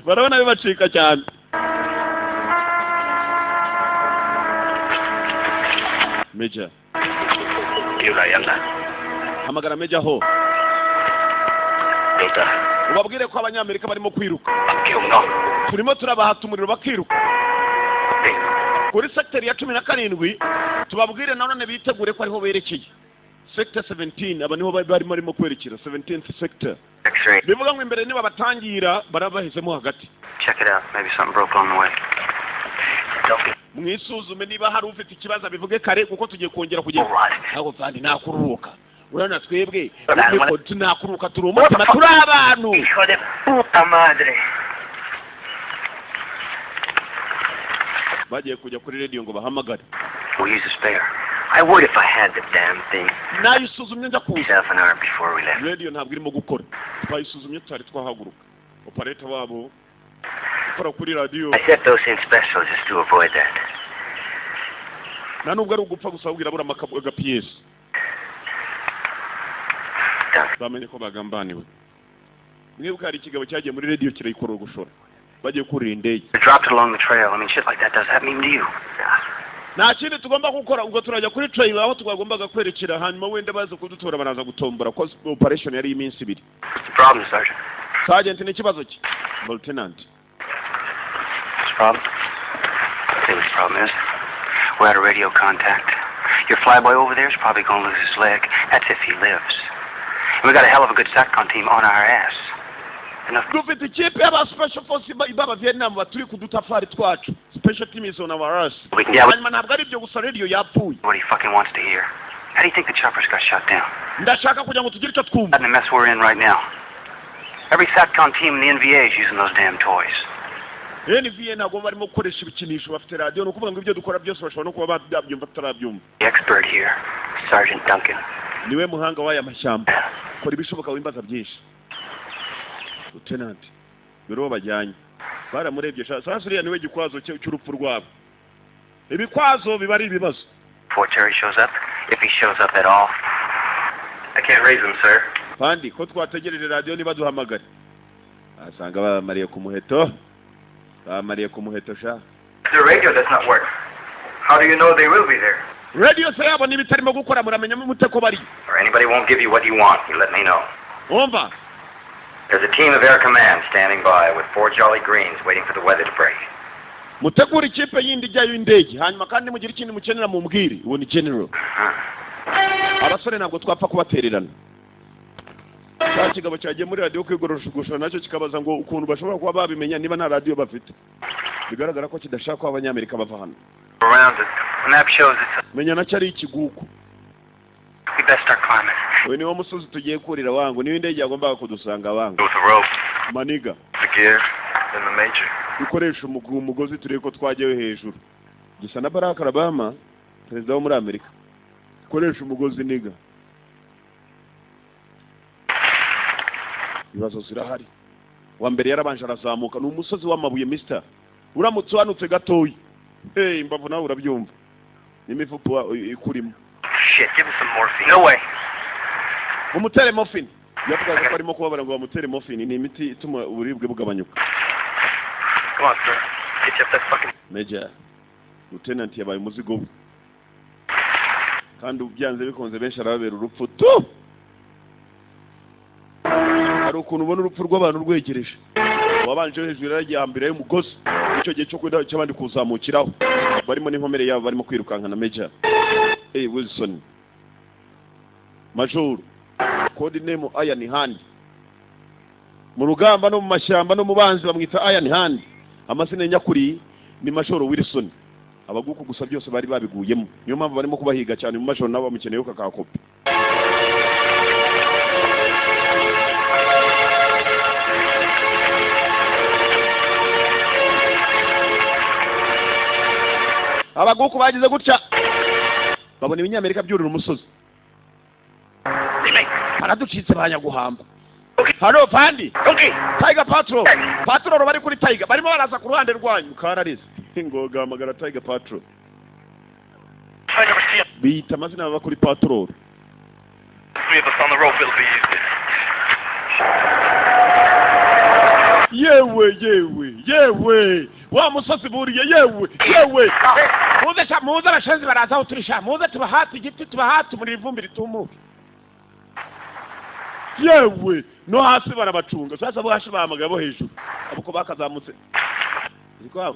barabona bibacika cyane Meja Yurayanga hamagara Meja ho Delta ubabwire ko abanyamerika barimo kwiruka Bakiyumno turimo turabahata umuriro bakiruka kuri sector ya 17 tubabwire nanone bitegure ko ariho berekeye sector 17 aba niho barimo kwerekera 17th sector bivuga ngo imbere niba batangira barabahisemo hagati check it out maybe something broke on the way mwisuzume niba hari ufite ikibazo bivuge kare kuko tugiye kongera kugenda ntabwo kandi nakururuka urana twebwe ariko tunakuruka turi umutima turi abantu hijo de puta madre bagiye kujya kuri radio ngo bahamagare we use a spare I would if I had the damn thing. nayisuzumye njya kuza Half an hour before we left. radio ntabwo irimo gukora twayisuzumye twari twahaguruka operator wabo ukora kuri radio I set those in special just to avoid that. na nubwo ari ugupfa gusa ubwira bura makabuga PS bamenye ko bagambaniwe mwibuka hari ikigabo cyagiye muri radio kirayikora gushora bagiye kurira indege Dropped along the trail. I mean, shit like that does that mean to you? nta kindi tugomba gukora ubwo turajya kuri trail aho twagombaga kwerekera hanyuma wenda baza kudutora banaza gutombora ko operation yari iminsi 2 Problem, Sergeant. sergeant ni kibazo ki lieutenant What's the problem? I think the problem is we're out of radio contact. Your flyboy over there is probably going to lose his leg. That's if he lives. And we got a hell of a good SATCOM team on our ass. Enough. dufite ikipe y'aba special force ibaba Vietnam baturi kudutafari twacu special team is on our ass Yeah, hanyuma ntabwo ari byo gusa radio yapfuye what he fucking wants to hear. How do you think the choppers got shot down? ndashaka kugira ngo tugire icyo twumva Not in the mess we're in right now. Every SATCOM team in the NVA is using those damn toys. NVA ntabwo barimo gukoresha ibikinisho bafite radio ni ukuvuga ngo ibyo dukora byose bashobora no kuba babyumva tutarabyumva The expert here, Sergeant Duncan. niwe muhanga w'aya mashyamba kora ibishoboka wimbaza byinshi lieutenant biro bajyanye baramurebye sasa uriya niwe gikwazo cy'urupfu rwabo ibikwazo biba ari ibibazo Before Terry shows up, if he shows up at all. I can't raise him, sir. kandi ko twategereje radio niba duhamagare asanga bamariye ku muheto sha The radio does not work. How do you know they will be there? radio se yabo nibitarimo gukora muramenya mu muteko bari Or anybody won't give you what you want, you let me know. umva There's a team of Air Command standing by with 4 Jolly Greens waiting for the weather to break. mutegura ikipe yindi ijyayo indege hanyuma kandi mugira ikindi mukenera mu mbwiri uwo ni general abasore ntabwo twapfa kubatererana cya kigabo cyagiye muri radio kwigorosha nacyo kikabaza ngo ukuntu bashobora kuba babimenya niba nta radio bafite bigaragara ko kidashaka ko abanyamerika bava hano Around it. The map shows it's menya nacyo ari ikigugu we best start climbing. we niwo musozi tugiye kurira wangu niyo indege yagombaga kudusanga wangu With the rope, maniga the gear, and the major. dukoresha umugozi turebe ko twajyayo hejuru gisa na Barack Obama perezida wo muri Amerika dukoresha umugozi niga ibibazo zirahari wa mbere yarabanje arazamuka ni umusozi w'amabuye mister uramutse wanutse gatoyi imbavu nawe urabyumva n'imifupo ikurimo Shit, give us some morphine. No way. umutere morphine yavugaga ko arimo kubabara ngo bamutere morphine ni imiti ituma uburibwe bugabanyuka Come on, sir. Get you up that fucking... Major lieutenant yabaye umuzigo we kandi ubyanze bikonze benshi arababera urupfu tu hari ukuntu ubona urupfu rw'abantu rwegereje wabanje hejuru yaragiye hambere y'umugozi icyo gihe cyo kwenda cy'abandi kuzamukiraho barimo n'inkomere yabo barimo kwirukankana Major Wilson Major code name Iron Hand mu rugamba no mu mashyamba no mu banzi bamwita Iron Hand amasine nyakuri ni Major Wilson abaguku gusa byose bari babiguyemo niyo mpamvu barimo kubahiga cyane mu Major nabo bamukeneye ukakakopi abaguku bagize gutya babona ibinyamerika byurira umusozi baraducitse banyaguhamba hano pandi Tiger Patrol bari kuri Tiger barimo baraza ku ruhande rwanyu kararize ngoga hamagara Tiger Patrol bita amazina baba kuri Patrol Three of us on the rope will be used. yewe wa musozi buriye yewe muze abashenzi baraza aho turisha muze tubahati igiti tubahati muri ivumbi ritumuke yewe no hasi barabacunga sasa bo hashi bahamagaye bo hejuru abuko bakazamutse ziko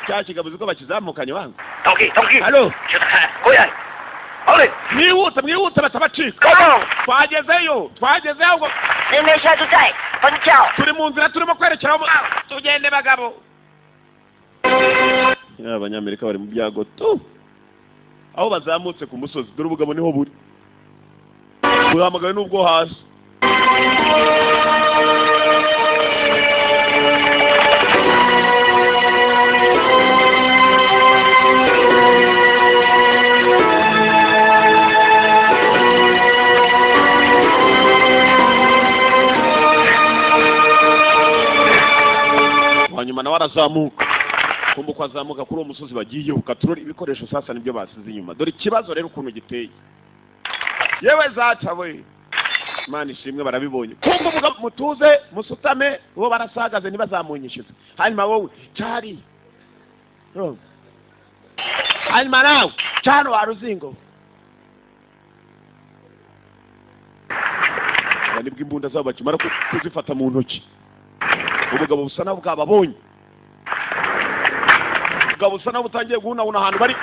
cya kigabo ziko bakizamukanye wangu Donkey. Hello. Oya. Ole. Mwihute batabacika. Twagezeyo ngo Nemesha tutaye. Fanichao. turi mu nzira turimo kwerekera tugende bagabo. Abanyamerika bari mu byago tu. Aho bazamutse ku musozi dore ubugabo niho buri. Buhamagaye nubwo hasi. azamuka kumva uko azamuka kuri uwo musozi bagiyeho katurori ibikoresho sasa nibyo basize inyuma dore ikibazo rero ukuntu giteye yewe zaca we Imana ishimwe barabibonye kumva umugabo mutuze musutame bo barasagaze ntibazamunyishyuza hanyuma wowe cyari hanyuma nawe cyano waruzingo nibwo imbunda zabo bakimara kuzifata mu ntoki ubugabo busa naho bwababonye ubugabo busa naho butangiye guhunahuna ahantu bari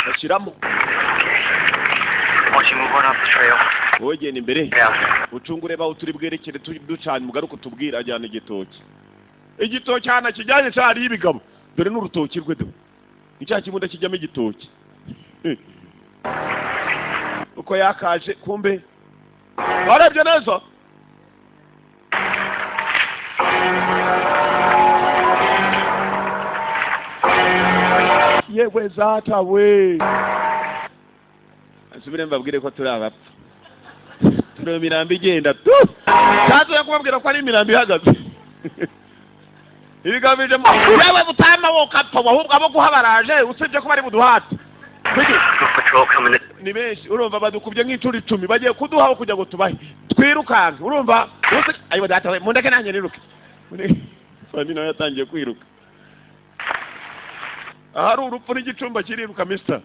bashyiramo wowe genda imbere ucungure baho turi bwerekere ducanye mugaruka tubwira ajyana igitoki hano kijyanye cyari ibigabo dore n'urutoki rwe do icya kimbunda kijyamo igitoki uko yakaje kumbe warebye neza yewe zata we asubire mbabwire ko turi abapfa turi imirambi igenda tu tazo yakubabwira ko ari imirambi ihagaze ibigamije mu yewe butama wo kapfa ahubwo abo guhabaraje usibye ko bari buduhate ni benshi urumva badukubye nk'icuri 10 bagiye kuduhaho kujya ngo tubahe twirukanka urumva ayo data we mundeke nanjye niruke fandi nawe yatangiye kwiruka ahari urupfu n'igicumba kiriruka mister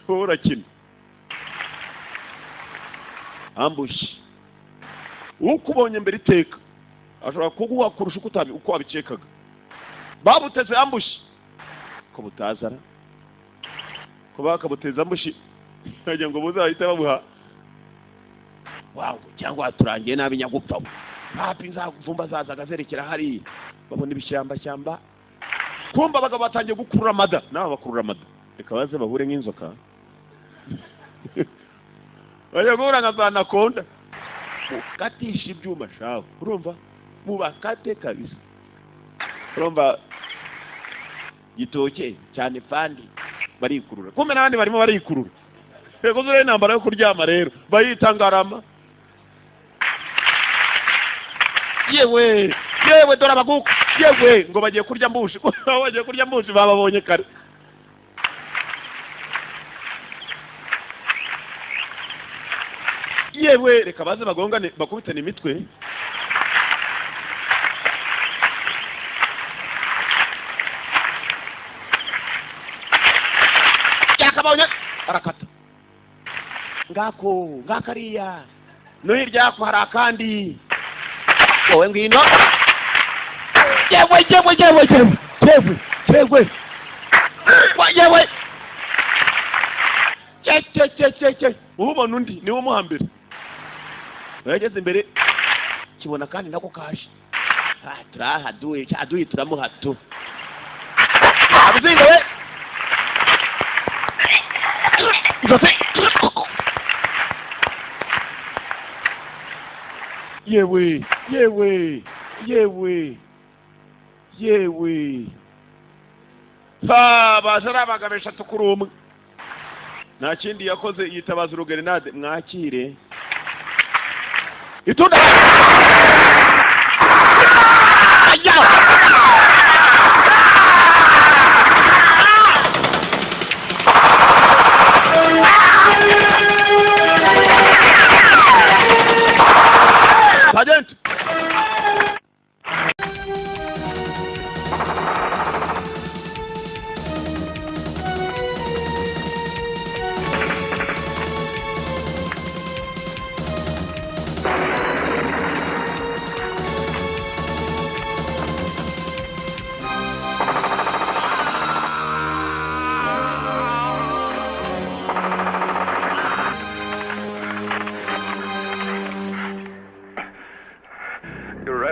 urakina ambush ukubonye mbere iteka ashobora kuguha kurusha uko wabicekaga babuteze ambush ko butazara ko bakabuteza ambush bagira ngo buzahita babuha wangu cyangwa turangiye nabi nyagupfa papi nzaguvumba zazaga zerekera hari babona ibishyamba kumba bagabo batangiye gukurura amada naho bakurura amada reka baze bahure nk'inzoka bajya guhura nka za nakonda ukatisha ibyuma shaho urumva mubakate kabisa urumva gitoke cyane fandi barikurura kumbe n'abandi barimo barikurura yego zure intambara yo kuryama rero bayitangarama yewe dore abaguka yewe ngo bagiye kurya mbushi bagiye kurya mbushi bababonye kare yewe reka baze bagongane bakubitane imitwe yakabonye arakata ngakariya no hirya yako hari akandi wowe ngwino yewe ubona undi niwo muhambere yageze imbere kibona kandi nako kaje turahaduye cyaduye turamuhato abuzinga we yewe bazara abagabesha tukurumwe nta kindi yakoze yitabaza urugerenade mwakire itunda Sergeant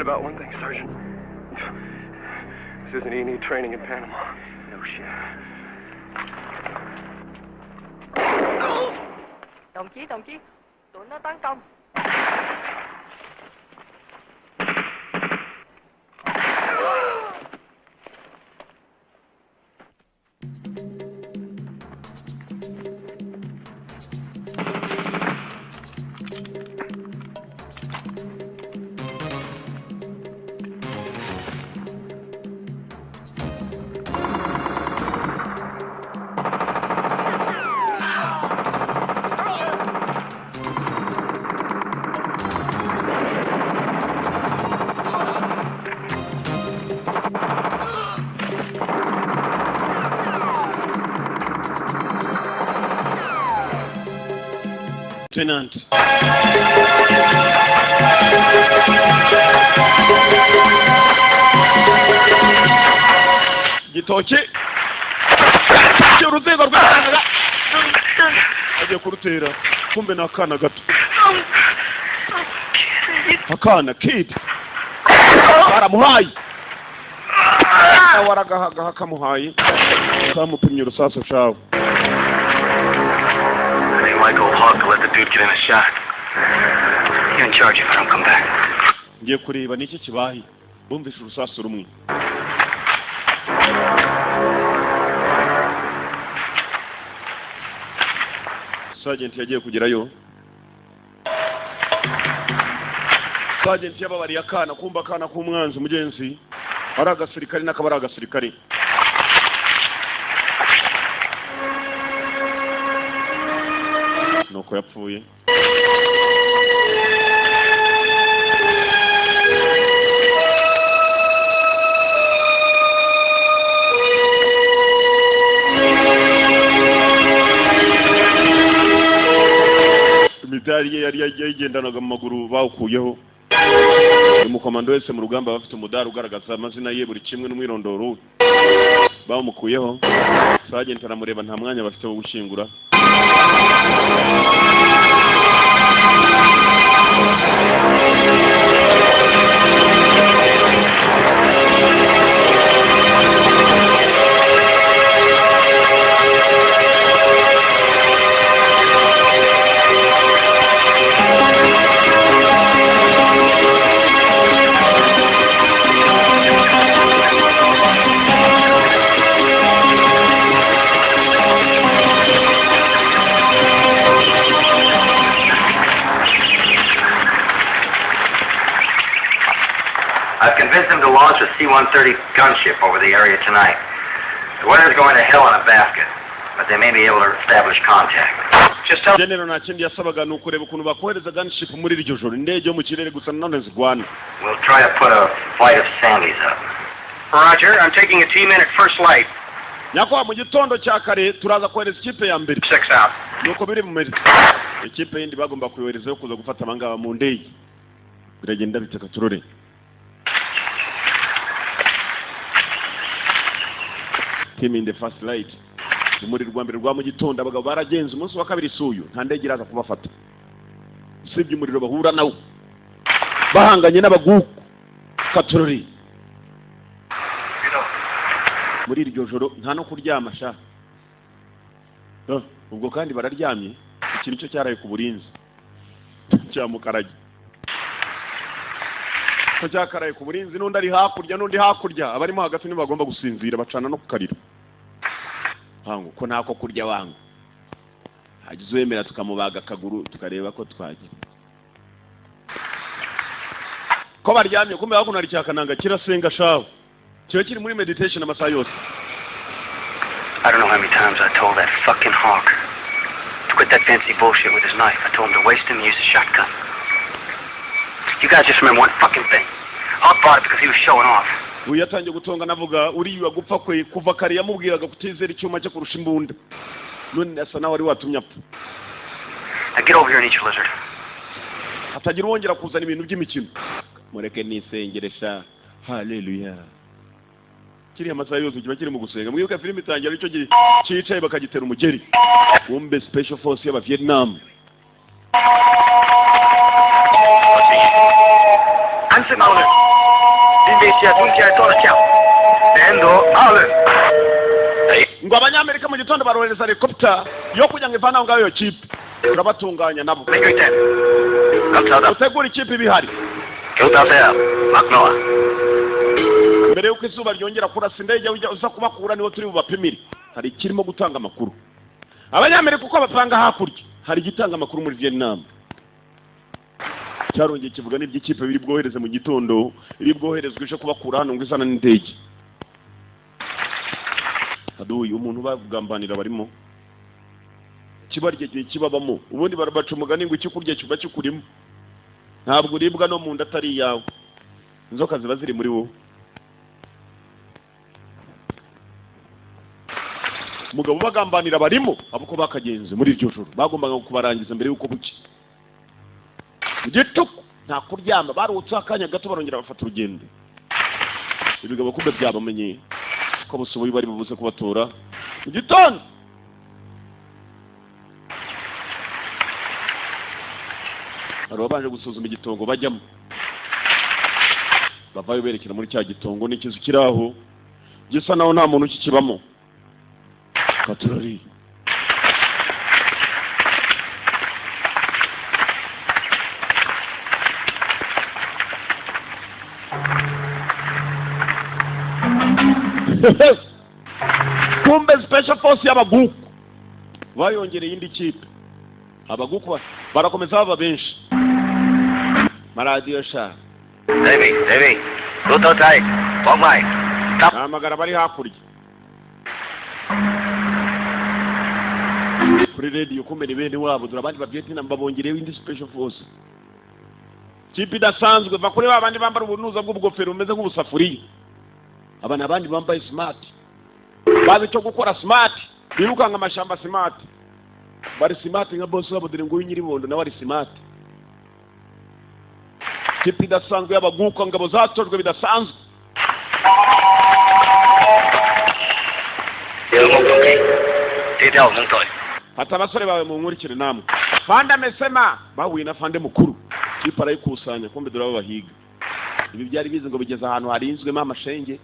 about one thing, Sergeant. This isn't E&E training in Panama. No shit. Đồng chí, tụi nó tấn công. Lieutenant. Gitoki uruzego rw'akana agiye kurutera kumbe n'akana gato akana kid baramuhaye waragahaga kamuhaye kamupimye urusaso shawe. It ain't like old Hawk to let the dude get in a shot. You're in charge if I don't come back. Ngiye kureba niki kibaye bumvishe urusaso rumwe. Sergeant yagiye kugerayo. Sergeant yababariye akana kumba akana k'umwanzi mugenzi ari agasirikari n'akabari agasirikari. Nuko yapfuye. Imidari ye yari yagendanaga mu maguru bawukuyeho. Umukomando wese mu rugamba bafite umudari ugaragaza amazina ye buri kimwe n'umwirondoro bawumukuyeho. Sergeant aramureba nta mwanya bafite wo gushingura. I've convinced them to launch a C-130 gunship over the area tonight. The weather's going to hell in a basket, but they may be able to establish contact. Just tell General nakindi yasabaga nukureba ukuntu bakohereza gunship muri iryo joro indege yo mu kirere gusa none zigwana. We'll try to put a flight of Sandys up. Roger, I'm taking a T-man at first light. Nyakwa mu gitondo cya kare turaza kohereza ikipe ya mbere. 6 out. Nuko biri mu mezi. Ikipe yindi bagomba kuyohereza yo kuza gufata amangaba mu ndege. Biragenda biteka turore. Team in the first light. Muri rwambere rwa mu gitondo abagabo baragenze umunsi wa kabiri suyu nta ndege iraza kubafata. Usibye umuriro bahura nawo. Bahanganye n'abaguku katurori. Muri iryo joro nta no kuryama sha. Ubwo kandi bararyamye ikintu cyo cyaraye ku burinzi. Cyamukarage. Ko cyakaraye ku burinzi n'undi ari hakurya n'undi hakurya abarimo hagati ni bagomba gusinzira bacana no kukarira. Hangu ko ntako kurya wangu. Hagize wemera tukamubaga akaguru tukareba ko twagira. Ko baryamye kumbe hakuno ari cyakananga kirasenga shawo. Kiba kiri muri meditation amasaha yose. I don't know how many times I told that fucking Hawk to quit that fancy bullshit with his knife. I told him to waste him and use a shotgun. You guys just remember one fucking thing. Hawk bought it because he was showing off. Uyu yatangiye gutonga navuga uri yagupfa kwe kuva kare yamubwiraga kutizera icyuma cyo kurusha imbunda. None asa nawe ari watumye apfa. Now get over here and eat your lizard. Atagira wongera kuzana ibintu by'imikino. Mureke nisengeresha. Hallelujah. Kiri amasaha yose kiba kiri mu gusenga. Mwibuka filime itangira aricyo cyicaye bakagitera umugeri. Wumbe special force y'aba Vietnam. Anse Maule. Invece a tutti a torcia. Nendo Ale. Ngo abanyamerika mu gitondo barohereza helicopter yo kujya ngivana ngayo chip. Urabatunganya nabo. Make it 10. Utegura ikipe bihari. Kilda Magnoa. Mbere yuko izuba ryongera kurasa indege uza kubakura niwo turi bubapimire. Hari kirimo gutanga amakuru. Abanyamerika uko bapanga hakurya hari gitanga amakuru muri Vietnam. Cyarongeye kivuga n'iby'ikipe biri bwohereze mu gitondo iri bwoherezwe cyo kubakura hano ngo isana n'indege. Haduyi umuntu bavugambanira barimo kibarye gihe kibabamo ubundi barabaca umugani ngo ikikurya kiba kikurimo ntabwo uribwa no mu nda atari yawe inzoka ziba ziri muri wowe. umugabo bagambanira barimo abo ko bakagenze muri iryo joro bagombaga kubarangiza mbere yuko buke mu gituku nta kuryama barutse akanya gato barongera bafata urugendo ibigabo kumbe byabamenye ko busoboye bari bubuze kubatora mu gitondo aro baje gusuzuma igitongo bajyamo bavayo berekera muri cya gitongo n'ikizu kiraho gisa naho nta muntu ukikibamo katurari kumbe special force y'abaguku bayongereye indi kipe abaguku barakomeza baba benshi maradiyo sha David, Luto tight. Walk by. Stop. amagara bari hakurya kuri radio kumbe ni bene wabo dore abandi ba Vietnam babongerewe indi special force kipe idasanzwe va kuri babandi bambara ubunuza bw'ubugofero umeze nk'ubusafuriya abana abandi bambaye smart bazi cyo gukora smart birukanga amashamba smart bari smart nka boss wabo dore ngo Nyiribondo nawe ari smart kipe idasanzwe y'abaguka ngabo zatojwe bidasanzwe hata abasore bawe mu nkurikire namwe fanda mesema bahuye na fande mukuru kipe arayikusanya kumbe dore abo bahiga ibi byari bize ngo bigeze ahantu harinzwemo amashenge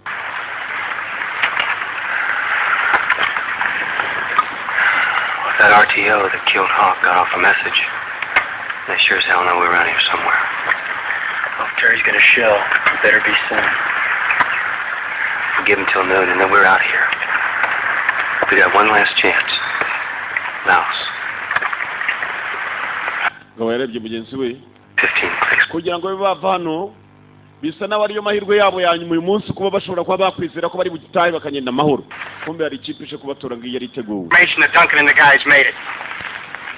That RTO that killed Hawk got off a message. They sure as hell know we're around here somewhere. Well, if Terry's gonna show, it better be soon. We'll give him till noon and then we're out here. We got one last chance. Mouse. ngo yarebye mugenzi we 15 clicks. kugira ngo bava hano bisa naho ariyo mahirwe yabo ya nyuma uyu munsi kuba bashobora kuba bakwizera ko bari bugitahe bakagenda amahoro kumbe hari ikipe ishe kubatora ngo yari iteguwe Information that Duncan and the guys made it.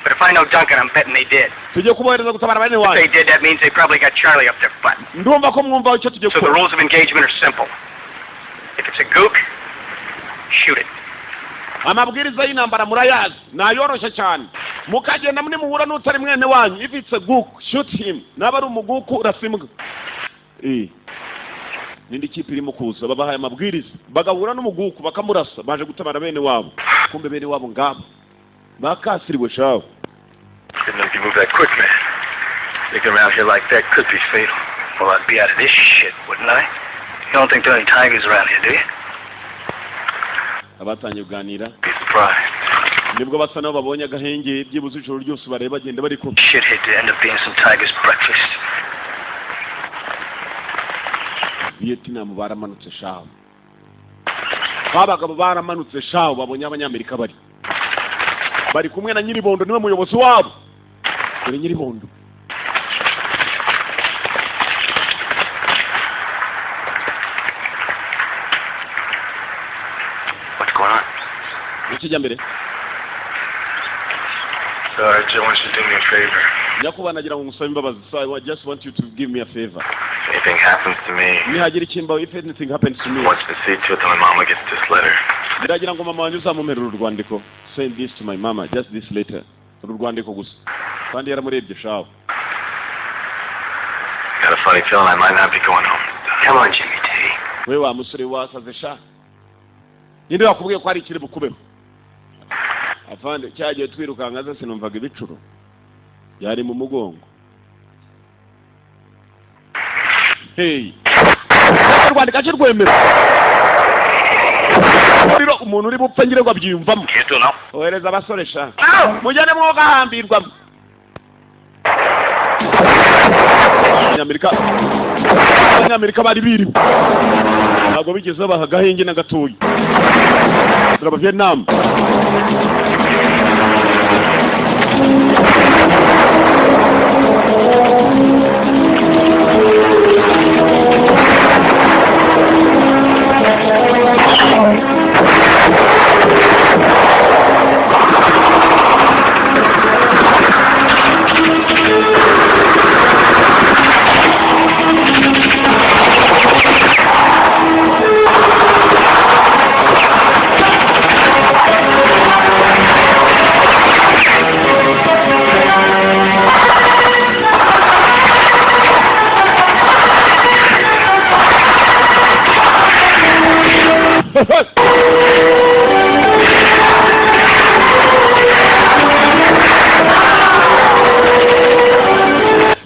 But if I know Duncan, I'm betting they did. tujye kubohereza gutabara bane If they wanyu did, that means they probably got Charlie up their butt. ndumva ko mwumva icyo tujye So the gukora rules of engagement are simple. If it's a gook, shoot it. amabwiriza y'intambara murayazi nayoroshye cyane mukagenda muri muhura n'utari mwene wanyu if it's a gook shoot him naba ari umuguku urasimbwa nindi kipe irimo kuza babahaye amabwiriza bagahura n'umuguku bakamurasa baje gutabara bene wabo kumbe bene wabo ngabo bakasiriwe shawo Didn't know if you move that quick, man. Sticking around here like that could be fatal. Well, I'd be out of this shit, wouldn't I? You don't think there are any tigers around here, do you? abatangiye kuganira Be surprised. nibwo basa nabo babonye agahenge byibuze ijoro ryose bareba bagenda bari kumwe Shit hate to end up being some tiger's breakfast. Vietnam baramanutse shawo abagabo baramanutse shawo babonye abanyamerika bari kumwe na Nyiribondo niwe muyobozi wabo dore Nyiribondo What's going on? ikijya mbere Sarge, I want you to do me a favor. nyakuba nagira ngo ngusabe imbabazi so I just want you to give me a favor If anything happens to me, nihagira ikimbaho if anything happens to me I want you to see to it that my mama gets this letter. ndagira ngo mama wanjye uzamumperera urwandiko send this to my mama just this letter uru rwandiko gusa kandi yaramurebye shawo Got a funny feeling I might not be going home. Come on, Jimmy T. we wa musore wasaze sha ninde wakubwiye ko hari ikiri bukubeho avande cyagiye twirukanka ze sinumvaga ibicuro yari mu mugongo hey rwandika cyo rwemera rero umuntu uri bupfa ngire ngo abyiyumvamo You do know? ohereza abasore sha mujyane mwoga hambirwa Abanyamerika bari biriwe ntabwo bigeze babaha agahenge na gatoya turaba Vietnam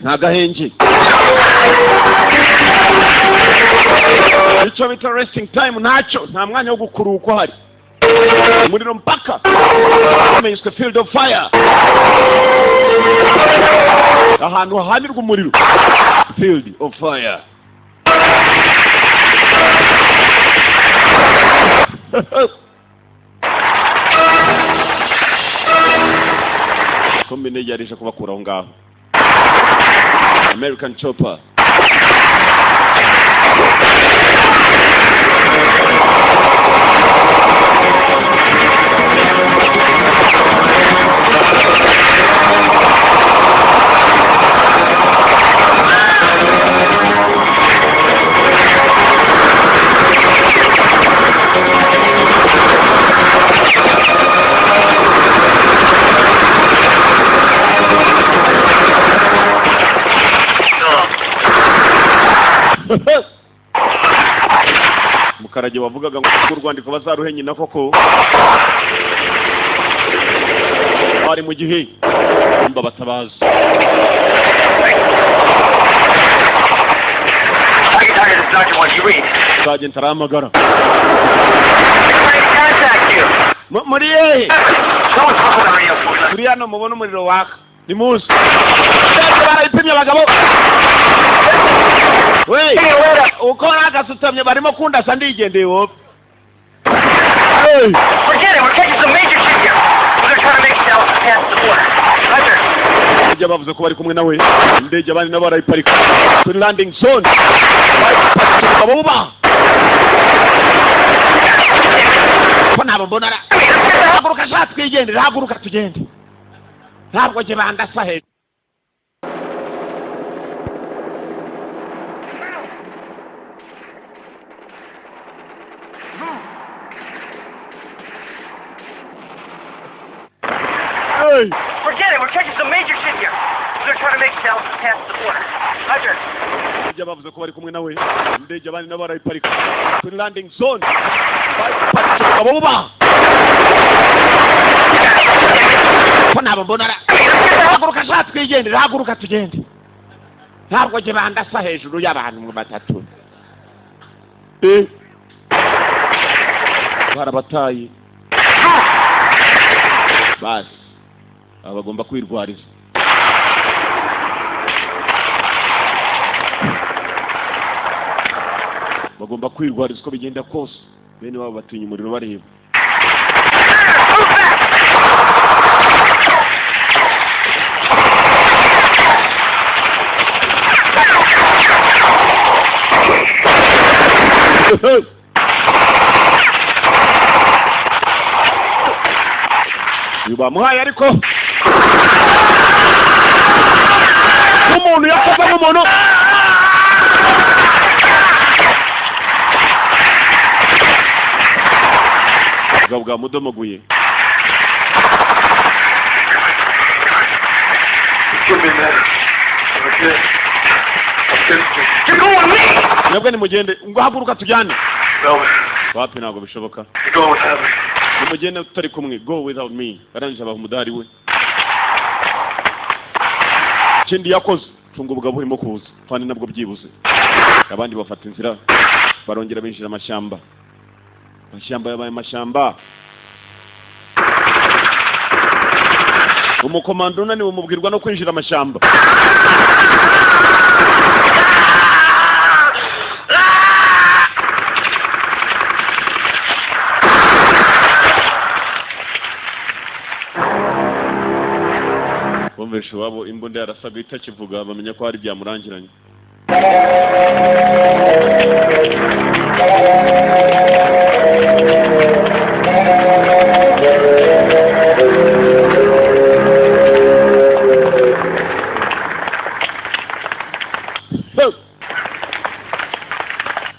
nta gahenge icyo bita resting time ntacyo nta mwanya wo gukuruka uhari umuriro mpaka hamenyeswe field of fire ahantu hahanirwa umuriro field of fire kombine yarisha kubakura aho ngaho American chopper Mukarage wavugaga ngo u Rwandiko bazaruhenye na koko bari mu gihe mba batabaza Sergeant aramagara muri yehe kuri hano mubona umuriro waka ni musi barayipimye abagabo wey uko nakasutamye barimo kundasa ndigendeye wowe Forget it, we're catching some major shit here. We're gonna try to make it down past the border. Roger. Ujya bavuze ko bari kumwe nawe indege abandi nabo barayiparika kuri landing zone babuba ko nabo mbona haguruka sha twigendere haguruka tugende ntabwo je bandasa he Forget it, we're catching some major shit here. We're gonna try to make it down past the border. Roger. Ujya bavuze ko bari kumwe nawe indege abandi nabo barayiparika kuri landing zone babuba ko nabo mbona haguruka sha twigendere haguruka tugende ntabwo je bandasa hejuru y'abantu mu batatu barabatayi basi abagomba kwirwariza bagomba kwirwariza uko bigenda kose bene wabo batinya umuriro bareba bamuhaye ariko umuntu yakoze n'umuntu bwa mudomoguye nabwo nimugende ngo haguruka tujyane wapi ntabwo bishoboka nimugende tutari kumwe go without me arangije abaha umudari we ikindi yakoze tunga ubugabo burimo kuza kandi nabwo byibuze abandi bafata inzira barongera binjira amashyamba yabaye amashyamba umukomando unaniwe umubwirwa no kwinjira amashyamba bumvise wabo imbunda yarasaga itakivuga bamenya ko hari byamurangiranye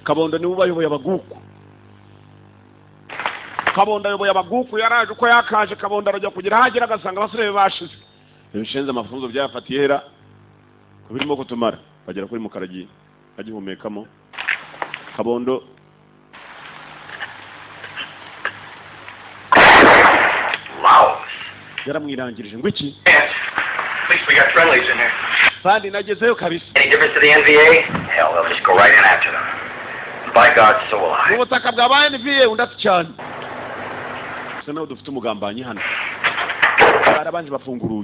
Kabondo niwe ubayoboye abaguku Kabondo ayoboye abaguku yaraje uko yakaje Kabondo arajya kugira hagera agasanga abasore bashize ibishenze amafunzo byafatiye hera kubirimo kutumara bagera kuri Mukaragi agihumekamo Kabondo Wow. yaramwirangirije ngo iki At least we got friendlies in there. kandi nagezeyo kabisa. Any difference to the NVA? Hell, they'll just go right in after them. By God, so will I. Ubutaka bwa NVA undati cyane. Sana udufite umugambanyi hano. Barabanje bafunguruye.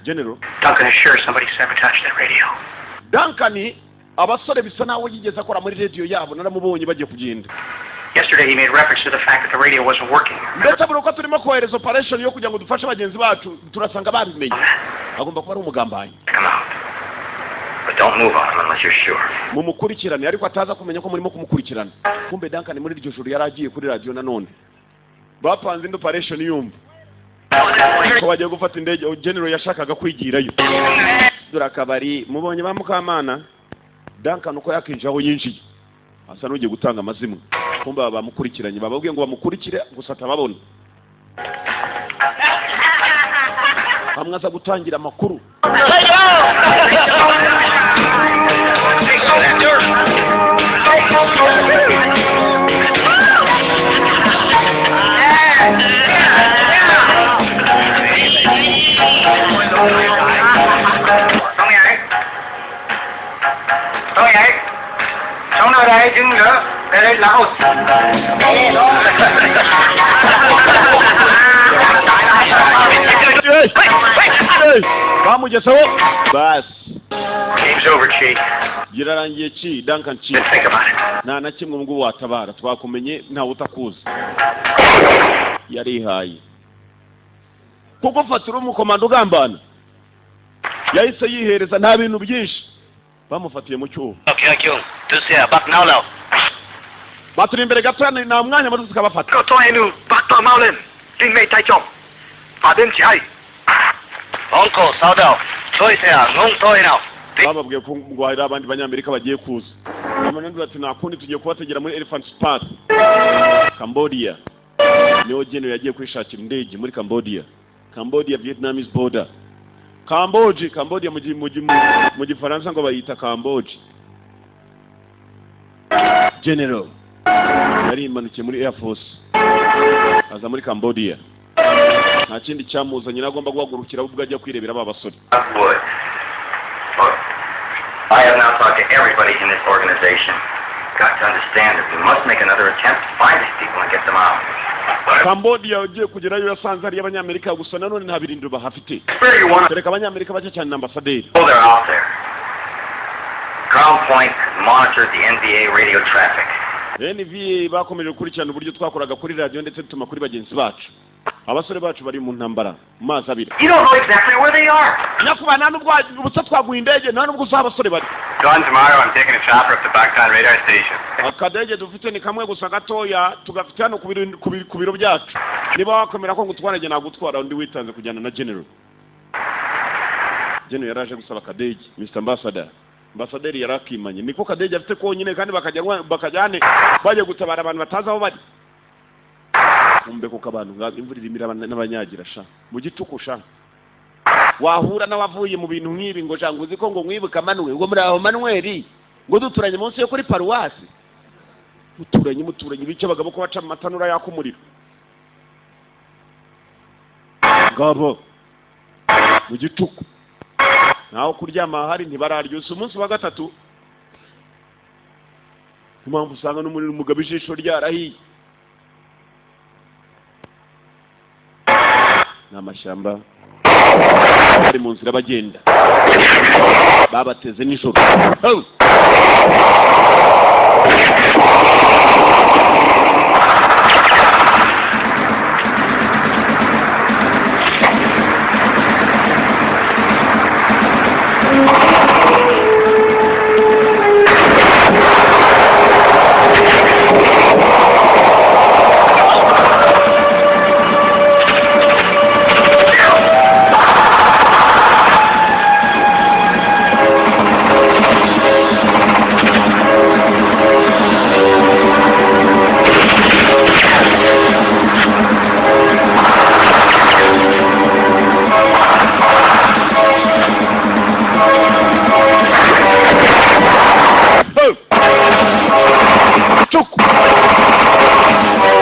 General. Duncan is sure somebody sabotaged that radio. Duncan abasore bisa nawe yigeze akora muri radio yabo naramubonye bagiye kugenda. Yesterday he made reference to the fact that the radio wasn't working. Ndetse buruko turimo kohereza operation yo kugira ngo dufashe abagenzi bacu turasanga babimenye. Agomba kuba ari umugambanyi. Come out. But don't move on him unless you're sure. Mumukurikirane ariko ataza kumenya ko murimo kumukurikirana. Kumbe Duncan muri iryo joro yaragiye kuri radio nanone. Bapanze indi operation yumva. Ko bagiye gufata indege General yashakaga kwigirayo. Dura kabari mubonye ba Mukamana. Duncan uko yakinjaho yinjiye. Asa n'ugiye gutanga amazimwe. Kumbe bamukurikiranye bababwiye ngo bamukurikire gusa atababona. Hamwaza gutangira amakuru. Bamugezeho bas Game's over, Chief. Yirarangiye ki Duncan Chief. Let's think about it. Na kimwe ngo watabara twakumenye nta utakuza. Yarihaye. Kuko fatira umukomando ugambana. Yahise yihereza nta bintu byinshi. Bamufatiye mu cyuho. Okay, tusia back now. Baturi imbere gato na mwanya muri tukabafata. Ko to enu back Maulin. Jin mei tai chong. Fadin chi hai. Onko Saudao. Choisea ngong toi now. Bababwiye ko ngwahira abandi banyamerika bagiye kuza. Amanendo ati nakundi tugiye kubategera muri Elephant Park. Cambodia. Niyo General yagiye kwishakira indege muri Cambodia. Cambodia Vietnamese border. Cambodia mu Gifaransa ngo bayita Cambodia. General yari imanukiye muri Air Force aza muri Cambodia. Nta kindi cyamuzanye nagomba guhagurukira ubwo ajya kwirebera aba basore. Look, I have now talked to everybody in this organization. Got to understand that we must make another attempt to find these people and get them out. Cambodia ugiye kugerayo yasanze ari abanyamerika gusa nanone nta birindiro bahafite. Where you want to Reka abanyamerika bake cyane na ambassadeur. go, they're out there. Ground Point monitors the NVA radio traffic. NVA bakomeje gukurikirana uburyo twakoraga kuri radio ndetse tuma kuri bagenzi bacu. Abasore bacu bari mu ntambara mazi abiri. You don't know exactly where they are. Nyakubana nubwo ubutsa twaguye indege nta nubwo uza abasore bari. Gone tomorrow, I'm taking a chopper up to Backtown radar station. Akadege dufite ni kamwe gusa gatoya tugafite hano ku biro byacu. Niba wakomera ko ngutwarage nagutwara undi witanze kujyana na General. General yaraje gusaba akadege Mr. Ambassador yarakimanye. Niko kadege afite ko nyine kandi bakajyane baje gutabara abantu bataza aho bari. Umbe ko kabantu imvura irimira n'abanyagira sha. Mu gituku sha. Wahura n'abavuye mu bintu nk'ibi ngo janguzi ko ngo mwibuka Manuel ngo muri aho Manuel ngo duturanye munsi yo kuri paruwasi. Muturanye bice bagabo ko baca amatanura yakumuriro. Gabo mu gituku naho kuryama hari ntibararyusa umunsi wa gatatu. Impamvu usanga n'umuriro umugabo ijisho ryarahiye. N'amashyamba bari mu nzira bagenda babateze nijoro.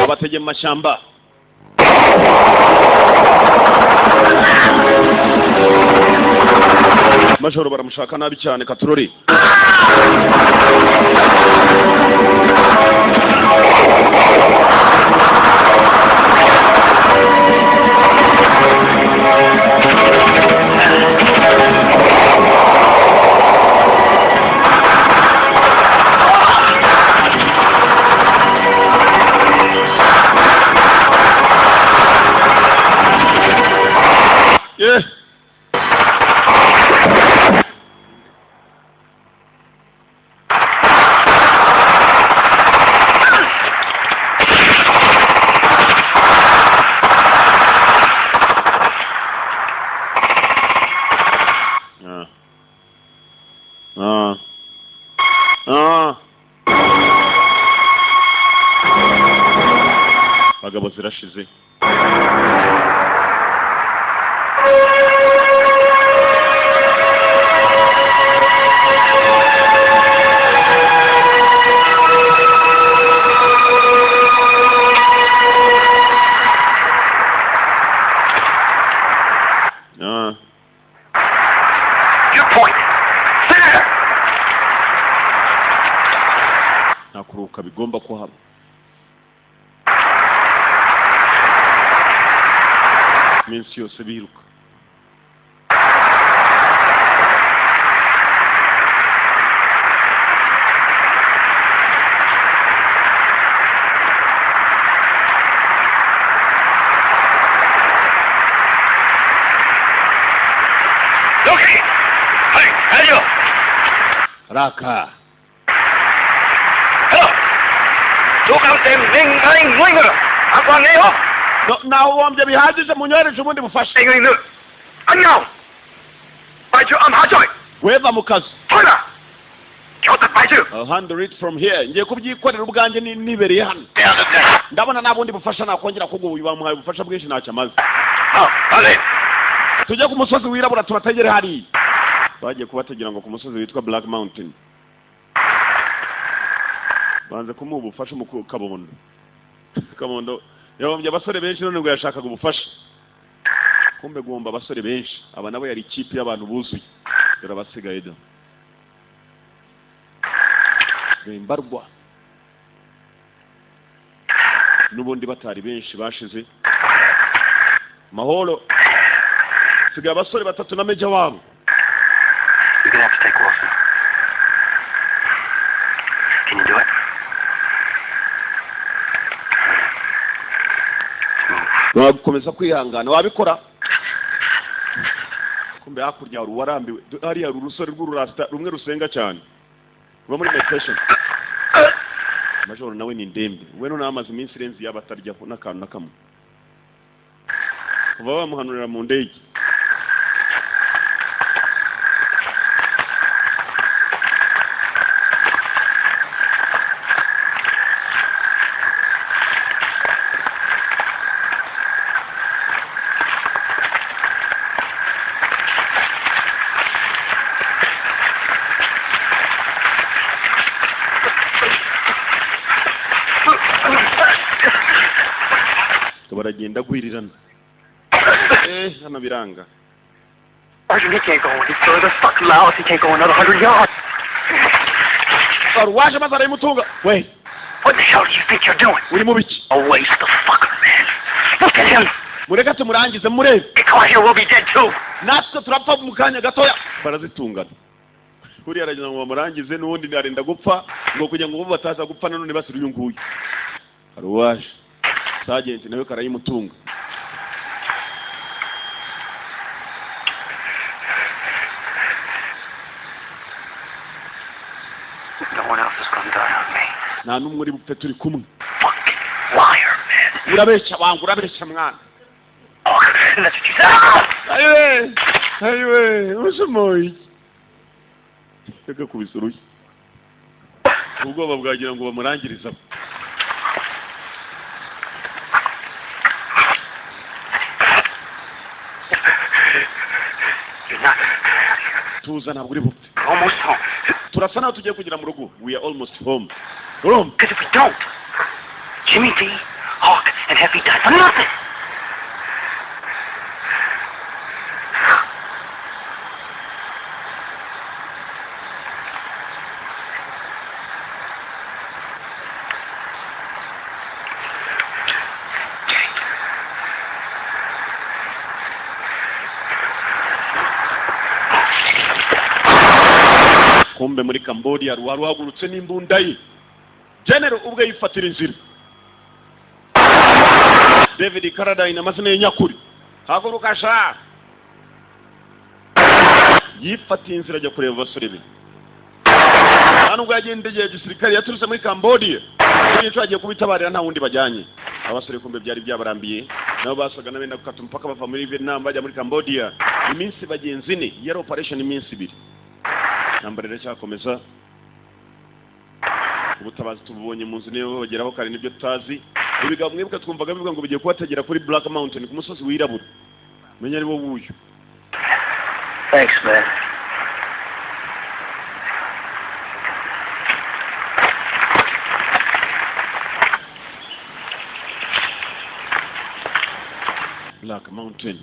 Batege mu mashyamba. majoro baramushaka nabi cyane katurori bagabo zirashize Your point. There. nakuruka bigomba kuhaba iminsi yose biruka Okay. Hey, hello. raka Hello. Chú cao tìm Ninh Anh Nguy ngờ. Anh còn nghe không? nawe wombye bihagije munyohereje ubundi bufasha Anh Nguy ngờ. Anh nhau. Bài chữ âm há trời. weva mu kazi Thôi nào. Cho thật bài chữ. I'll handle it from here ngiye kubyikorera ubwanjye nibereye hano ndabona nta bundi bufasha nakongera kuguha uyu bamuhaye ubufasha bwinshi ntacyo amaze Allez. tujye ku musozi wirabura tubategere hariya bagiye kubategera ngo ku musozi witwa Black Mountain banze kumuha ubufasha mu Kabondo Kabondo yahombye abasore benshi none ngo yashakaga ubufasha kumbe gomba abasore benshi aba nabo yari ikipe y'abantu buzuye dore abasigaye da bembarwa n'ubundi batari benshi bashize mahoro sigaye abasore batatu na meja wabo You're gonna have to take Wilson. Can you do it? wakomeza kwihangana wabikora kumbe hakurya hari uwarambiwe hariya hari urusore rw'ururasta rumwe rusenga cyane ruba muri meditation majoro nawe ni ndembe we none amaze iminsi irenze yaba atarya n'akantu na kamwe kuva bamuhanurira mu ndege baragenda gwirirana hano biranga Arjun, he can't go any further. Fuck Laos, he can't go another 100 yards. waje maze arayimutunga we What the hell do you think you're doing? uri mu biki A waste of fucker, man. Look at him. mureke tumurangize murebe Get caught here, we'll be dead too. natwe turapfa mu kanya gatoya barazitungana kuriya aragira ngo bamurangize n'ubundi arenda gupfa ngo kugira ngo bo bataza gupfa none basira uyu nguyu hari uwaje Sergeant nawe karayimutunga No one else is gonna die on me. nta n'umwe uri bupfe turi kumwe Fucking liar, man. urabeshya wangu urabeshya mwana Oh, that's what you said. ayiwe usumoye reka kubisa urushyi ubwoba bwagira ngo bamurangiriza tuza ntabwo uri bupfe Almost home. turasa naho tugiye kugera mu rugo we are almost home home Because if we don't, Jimmy D, Hawk, and Heavy die for nothing. kumbe muri Cambodia wari wagurutse n'imbunda ye General ubwe yifatira inzira David Caradine amazina y'nyakuri haguruka sha yifatiye inzira ajya kureba abasore be hano ubwo yagendeye gisirikare yaturutse muri Cambodia n'icyo agiye kubitabarira nta wundi bajyanye abasore kumbe byari byabarambiye nabo basaga nabenda gukata umupaka bava muri Vietnam bajya muri Cambodia iminsi bagenzi ne yari operation iminsi 2 nambarira cyakomeza ubutabazi tubonye mu nzu niyo bageraho kare nibyo tutazi ibigabo mwibuka twumvaga bivuga ngo bigiye kubategera kuri Black Mountain ku musozi wirabura menya ari bo buyu. Thanks, man. Black Mountain.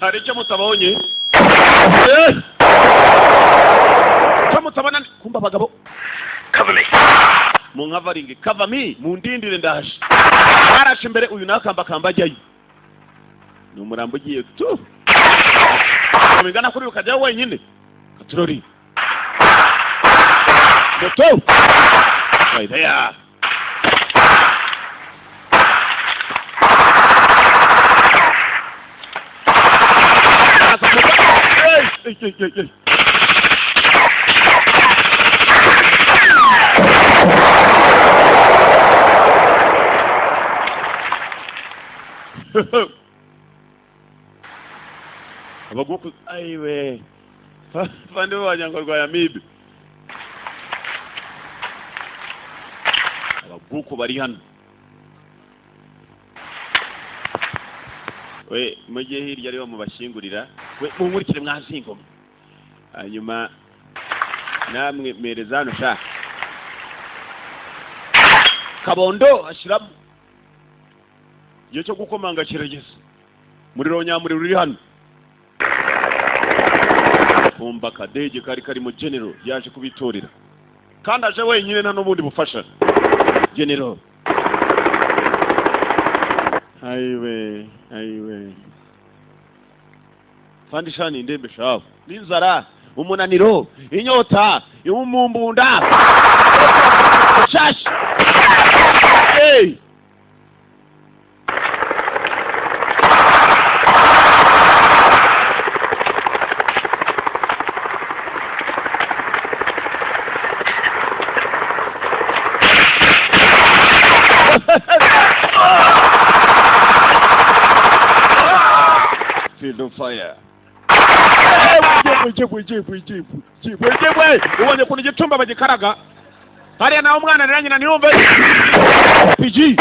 Haricyo mutabonye mutabana kumba abagabo Cover me. mu nkavaringi cover me mu ndindire ndaje arashe imbere uyu nakamba kambajyayo ni umurambo ugiye tu mingana kuri ukajya wenyine katurori to right there. Hey. Abaguku aiwe fande wanyangorwa ya mibi abaguku bari hano we mujye hirya ari mu bashingurira we munkurikire mwazingo hanyuma namwe merezano sha Kabondo ashiramu gihe cyo gukomanga kirageze muri ronyamuri ruri hano kumba kadege kari mu general yaje kubitorera kandi aje wenyine nta n'ubundi bufasha general aiwe fandi shani ndembe shafu n'inzara umunaniro inyota y'umumbunda shashi hey Field of fire. Ubonye kuntu gitumba bagikaraga hariya naho umwana rero nyina niyumve PG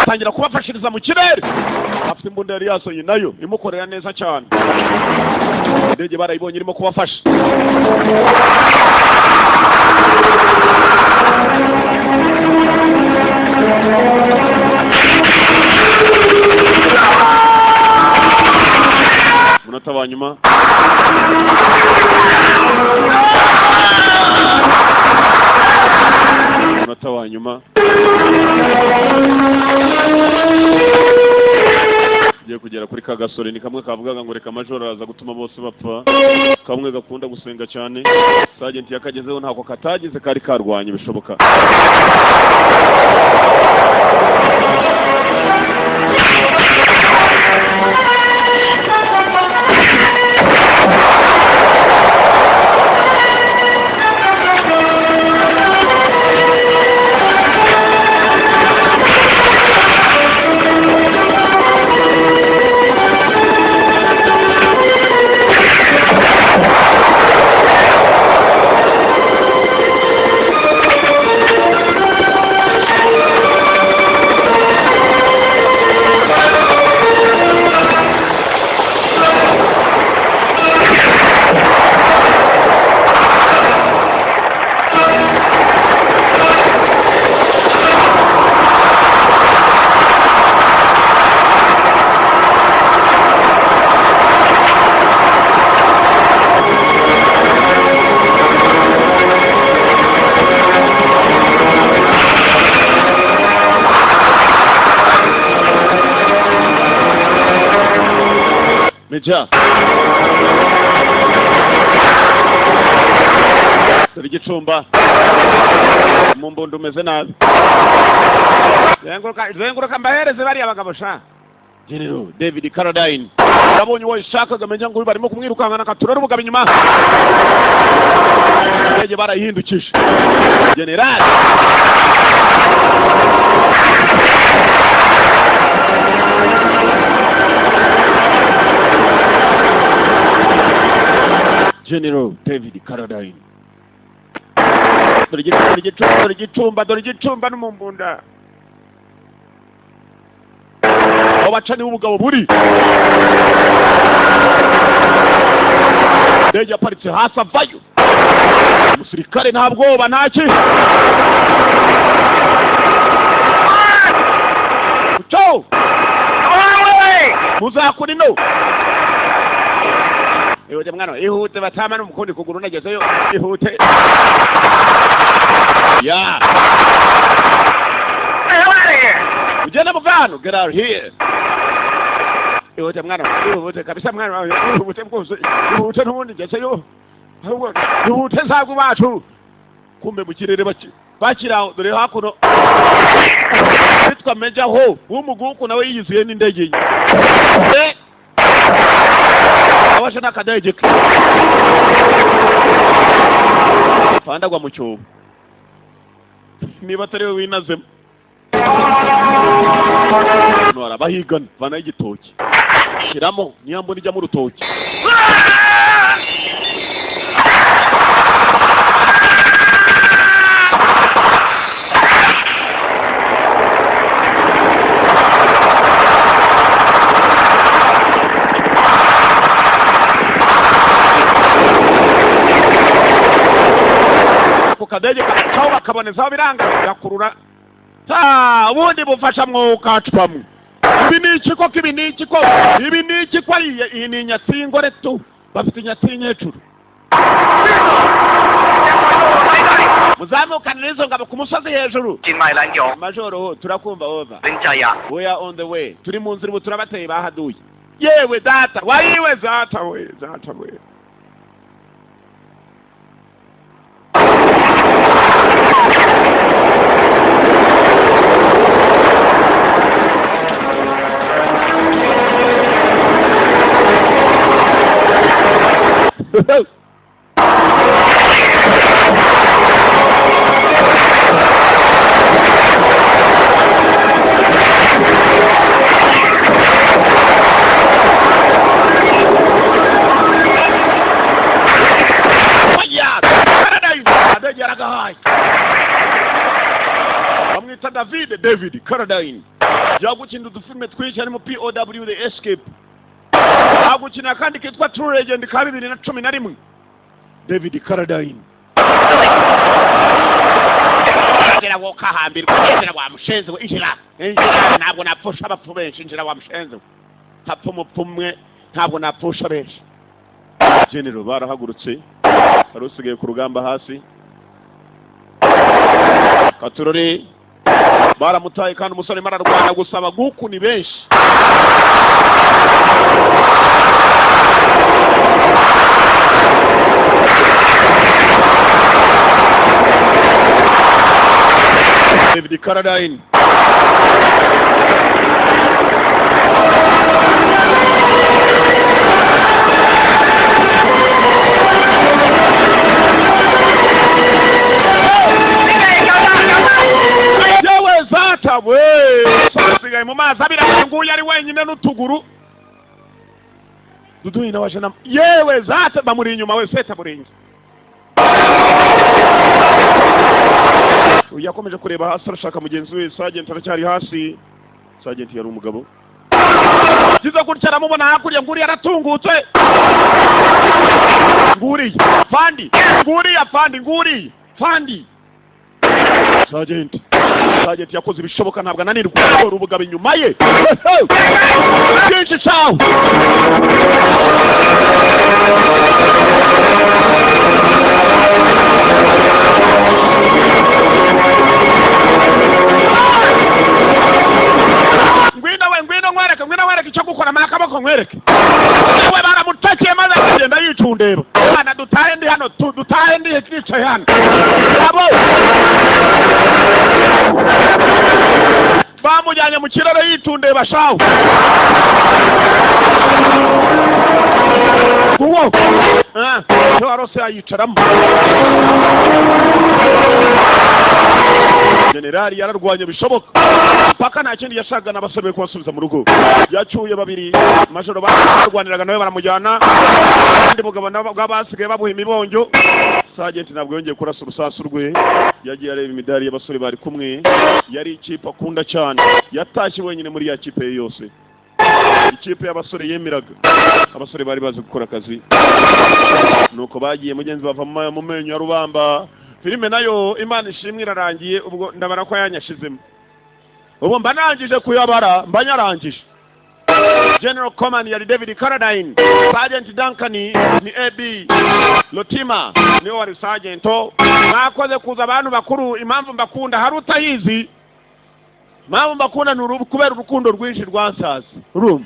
tangira kubafashiriza mu kirere afite imbunda yari yasoye nayo imukorera neza cyane indege barayibonye irimo kubafasha munota wa nyuma munota wa nyuma kugera kuri muri kagasore ni kamwe kavugaga ngo reka majoro araza gutuma bose bapfa, kamwe gakunda gusenga cyane. Sergeant yakagezeho ntako katagize kari karwanye bishoboka. Meja Dore Gicumba mu mbondo umeze nabi. Zenguruka mbahereze bari abagabo sha. General David Carradine yabonye uwo ishakaga menya ngo barimo kumwirukankana katurara ubugabo inyuma. Ndege barayihindukije. General General David Carradine. Dore Gicumba n'umumbunda. Abacani ubugabo buri. Ndege aparitse hasi avayo. Umusirikare nta bwoba ntaki. Ciao. Muzakuri no. Ihute mwana, ihute batama n'umukundi kuguru nagezeyo, ihute. Yeah. Ugenda muvano, get out here. Ihute mwana, ihute kabisa mwana, ihute mkuzi, ihute n'ubundi ngezeyo. Ihute nzagu bacu. Kumbe mu kirere bakiraho dore hakuno. Bitwa Meja ho, umuguku nawe yiyiziye n'indege ye. Abasha nakadege ke. Fandagwa mu cyobo. Niba atari we winazemo. No arabahigana bana y'igitoki. Shiramo niyambo nijya mu rutoki. Kadege kawo bakaboneza biranga gakurura ubundi bufasha mwuka cupamwe. Ibi ni iki ko iyi ni nyatsingo reto bafite nyatsinye hejuru. Muzamukana izo ngabo ku musozi hejuru. Majoro turakumva over. We are on the way. Turi mu nzira turabateye bahaduye. Yewe data wariwe zata we. David Carradine yagukina udufilme twinshi harimo POW The Escape, yagukina kandi kitwa True Legend ka 2011. David Carradine injira wokahambirwa injira wa mushenze injira ntabwo napfusha abapfu benshi injira wa mushenze hapfa umupfumwe ntabwo napfusha benshi. General barahagurutse harusigaye ku rugamba hasi Katurore baramutaye kandi umusore mararwana gusaba guku ni benshi. David Carradine yewe zata we sigaye mu mazi abira nguye ari wenyine n'utuguru Dudu ina washana yewe zata bamuri inyuma we seta buringi yakomeje kureba hasi arashaka mugenzi we Sergeant aracyari hasi. Sergeant yari umugabo kiza gutya aramubona hakurya nguri yaratungutse nguri fandi Sergeant yakoze ibishoboka ntabwo ananirwa urubugabo inyuma ye byinshi cyawe ngwino nkwereke icyo gukora makaboko nkwereke we baramutakiye maze agenda yicundeba bana dutahe ndi hano dutahe ndi twicaye hano abo bamujyanye mu kiraro yitundeba shawo uwo warose ayicaramo generali yararwanye bishoboka paka nta kindi yashaka n'abasore kubasubiza mu rugo yacyuye babiri majoro barwaniraga nawe baramujyana kandi mugabo bw'abasigaye babuha imibonjo. Sergeant ntabwo yongeye kurasa urusasu rwe yagiye areba imidari y'abasore bari kumwe yari ikipe akunda cyane yatashye wenyine muri ya kipe yose ikipe y'abasore yemeraga abasore bari bazi gukora akazi nuko bagiye mugenzi bava mu menyo ya rubamba. Filime nayo Imana ishimwe irarangiye ubwo ndabara ko yanyashizemo ubu mba nangije kuyabara mba nyarangije. General Command yari David Carradine, Sergeant Duncan ni AB Lotima niwe wari Sergeant. Mwakoze kuza abantu bakuru impamvu mbakunda hari utayizi impamvu mbakunda ni kubera urukundo rwinshi rwansazi urumva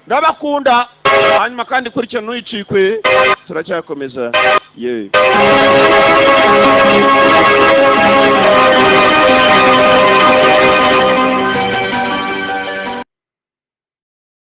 ndabakunda hanyuma kandi kuri cyo ntuyicikwe turacyakomeza yewe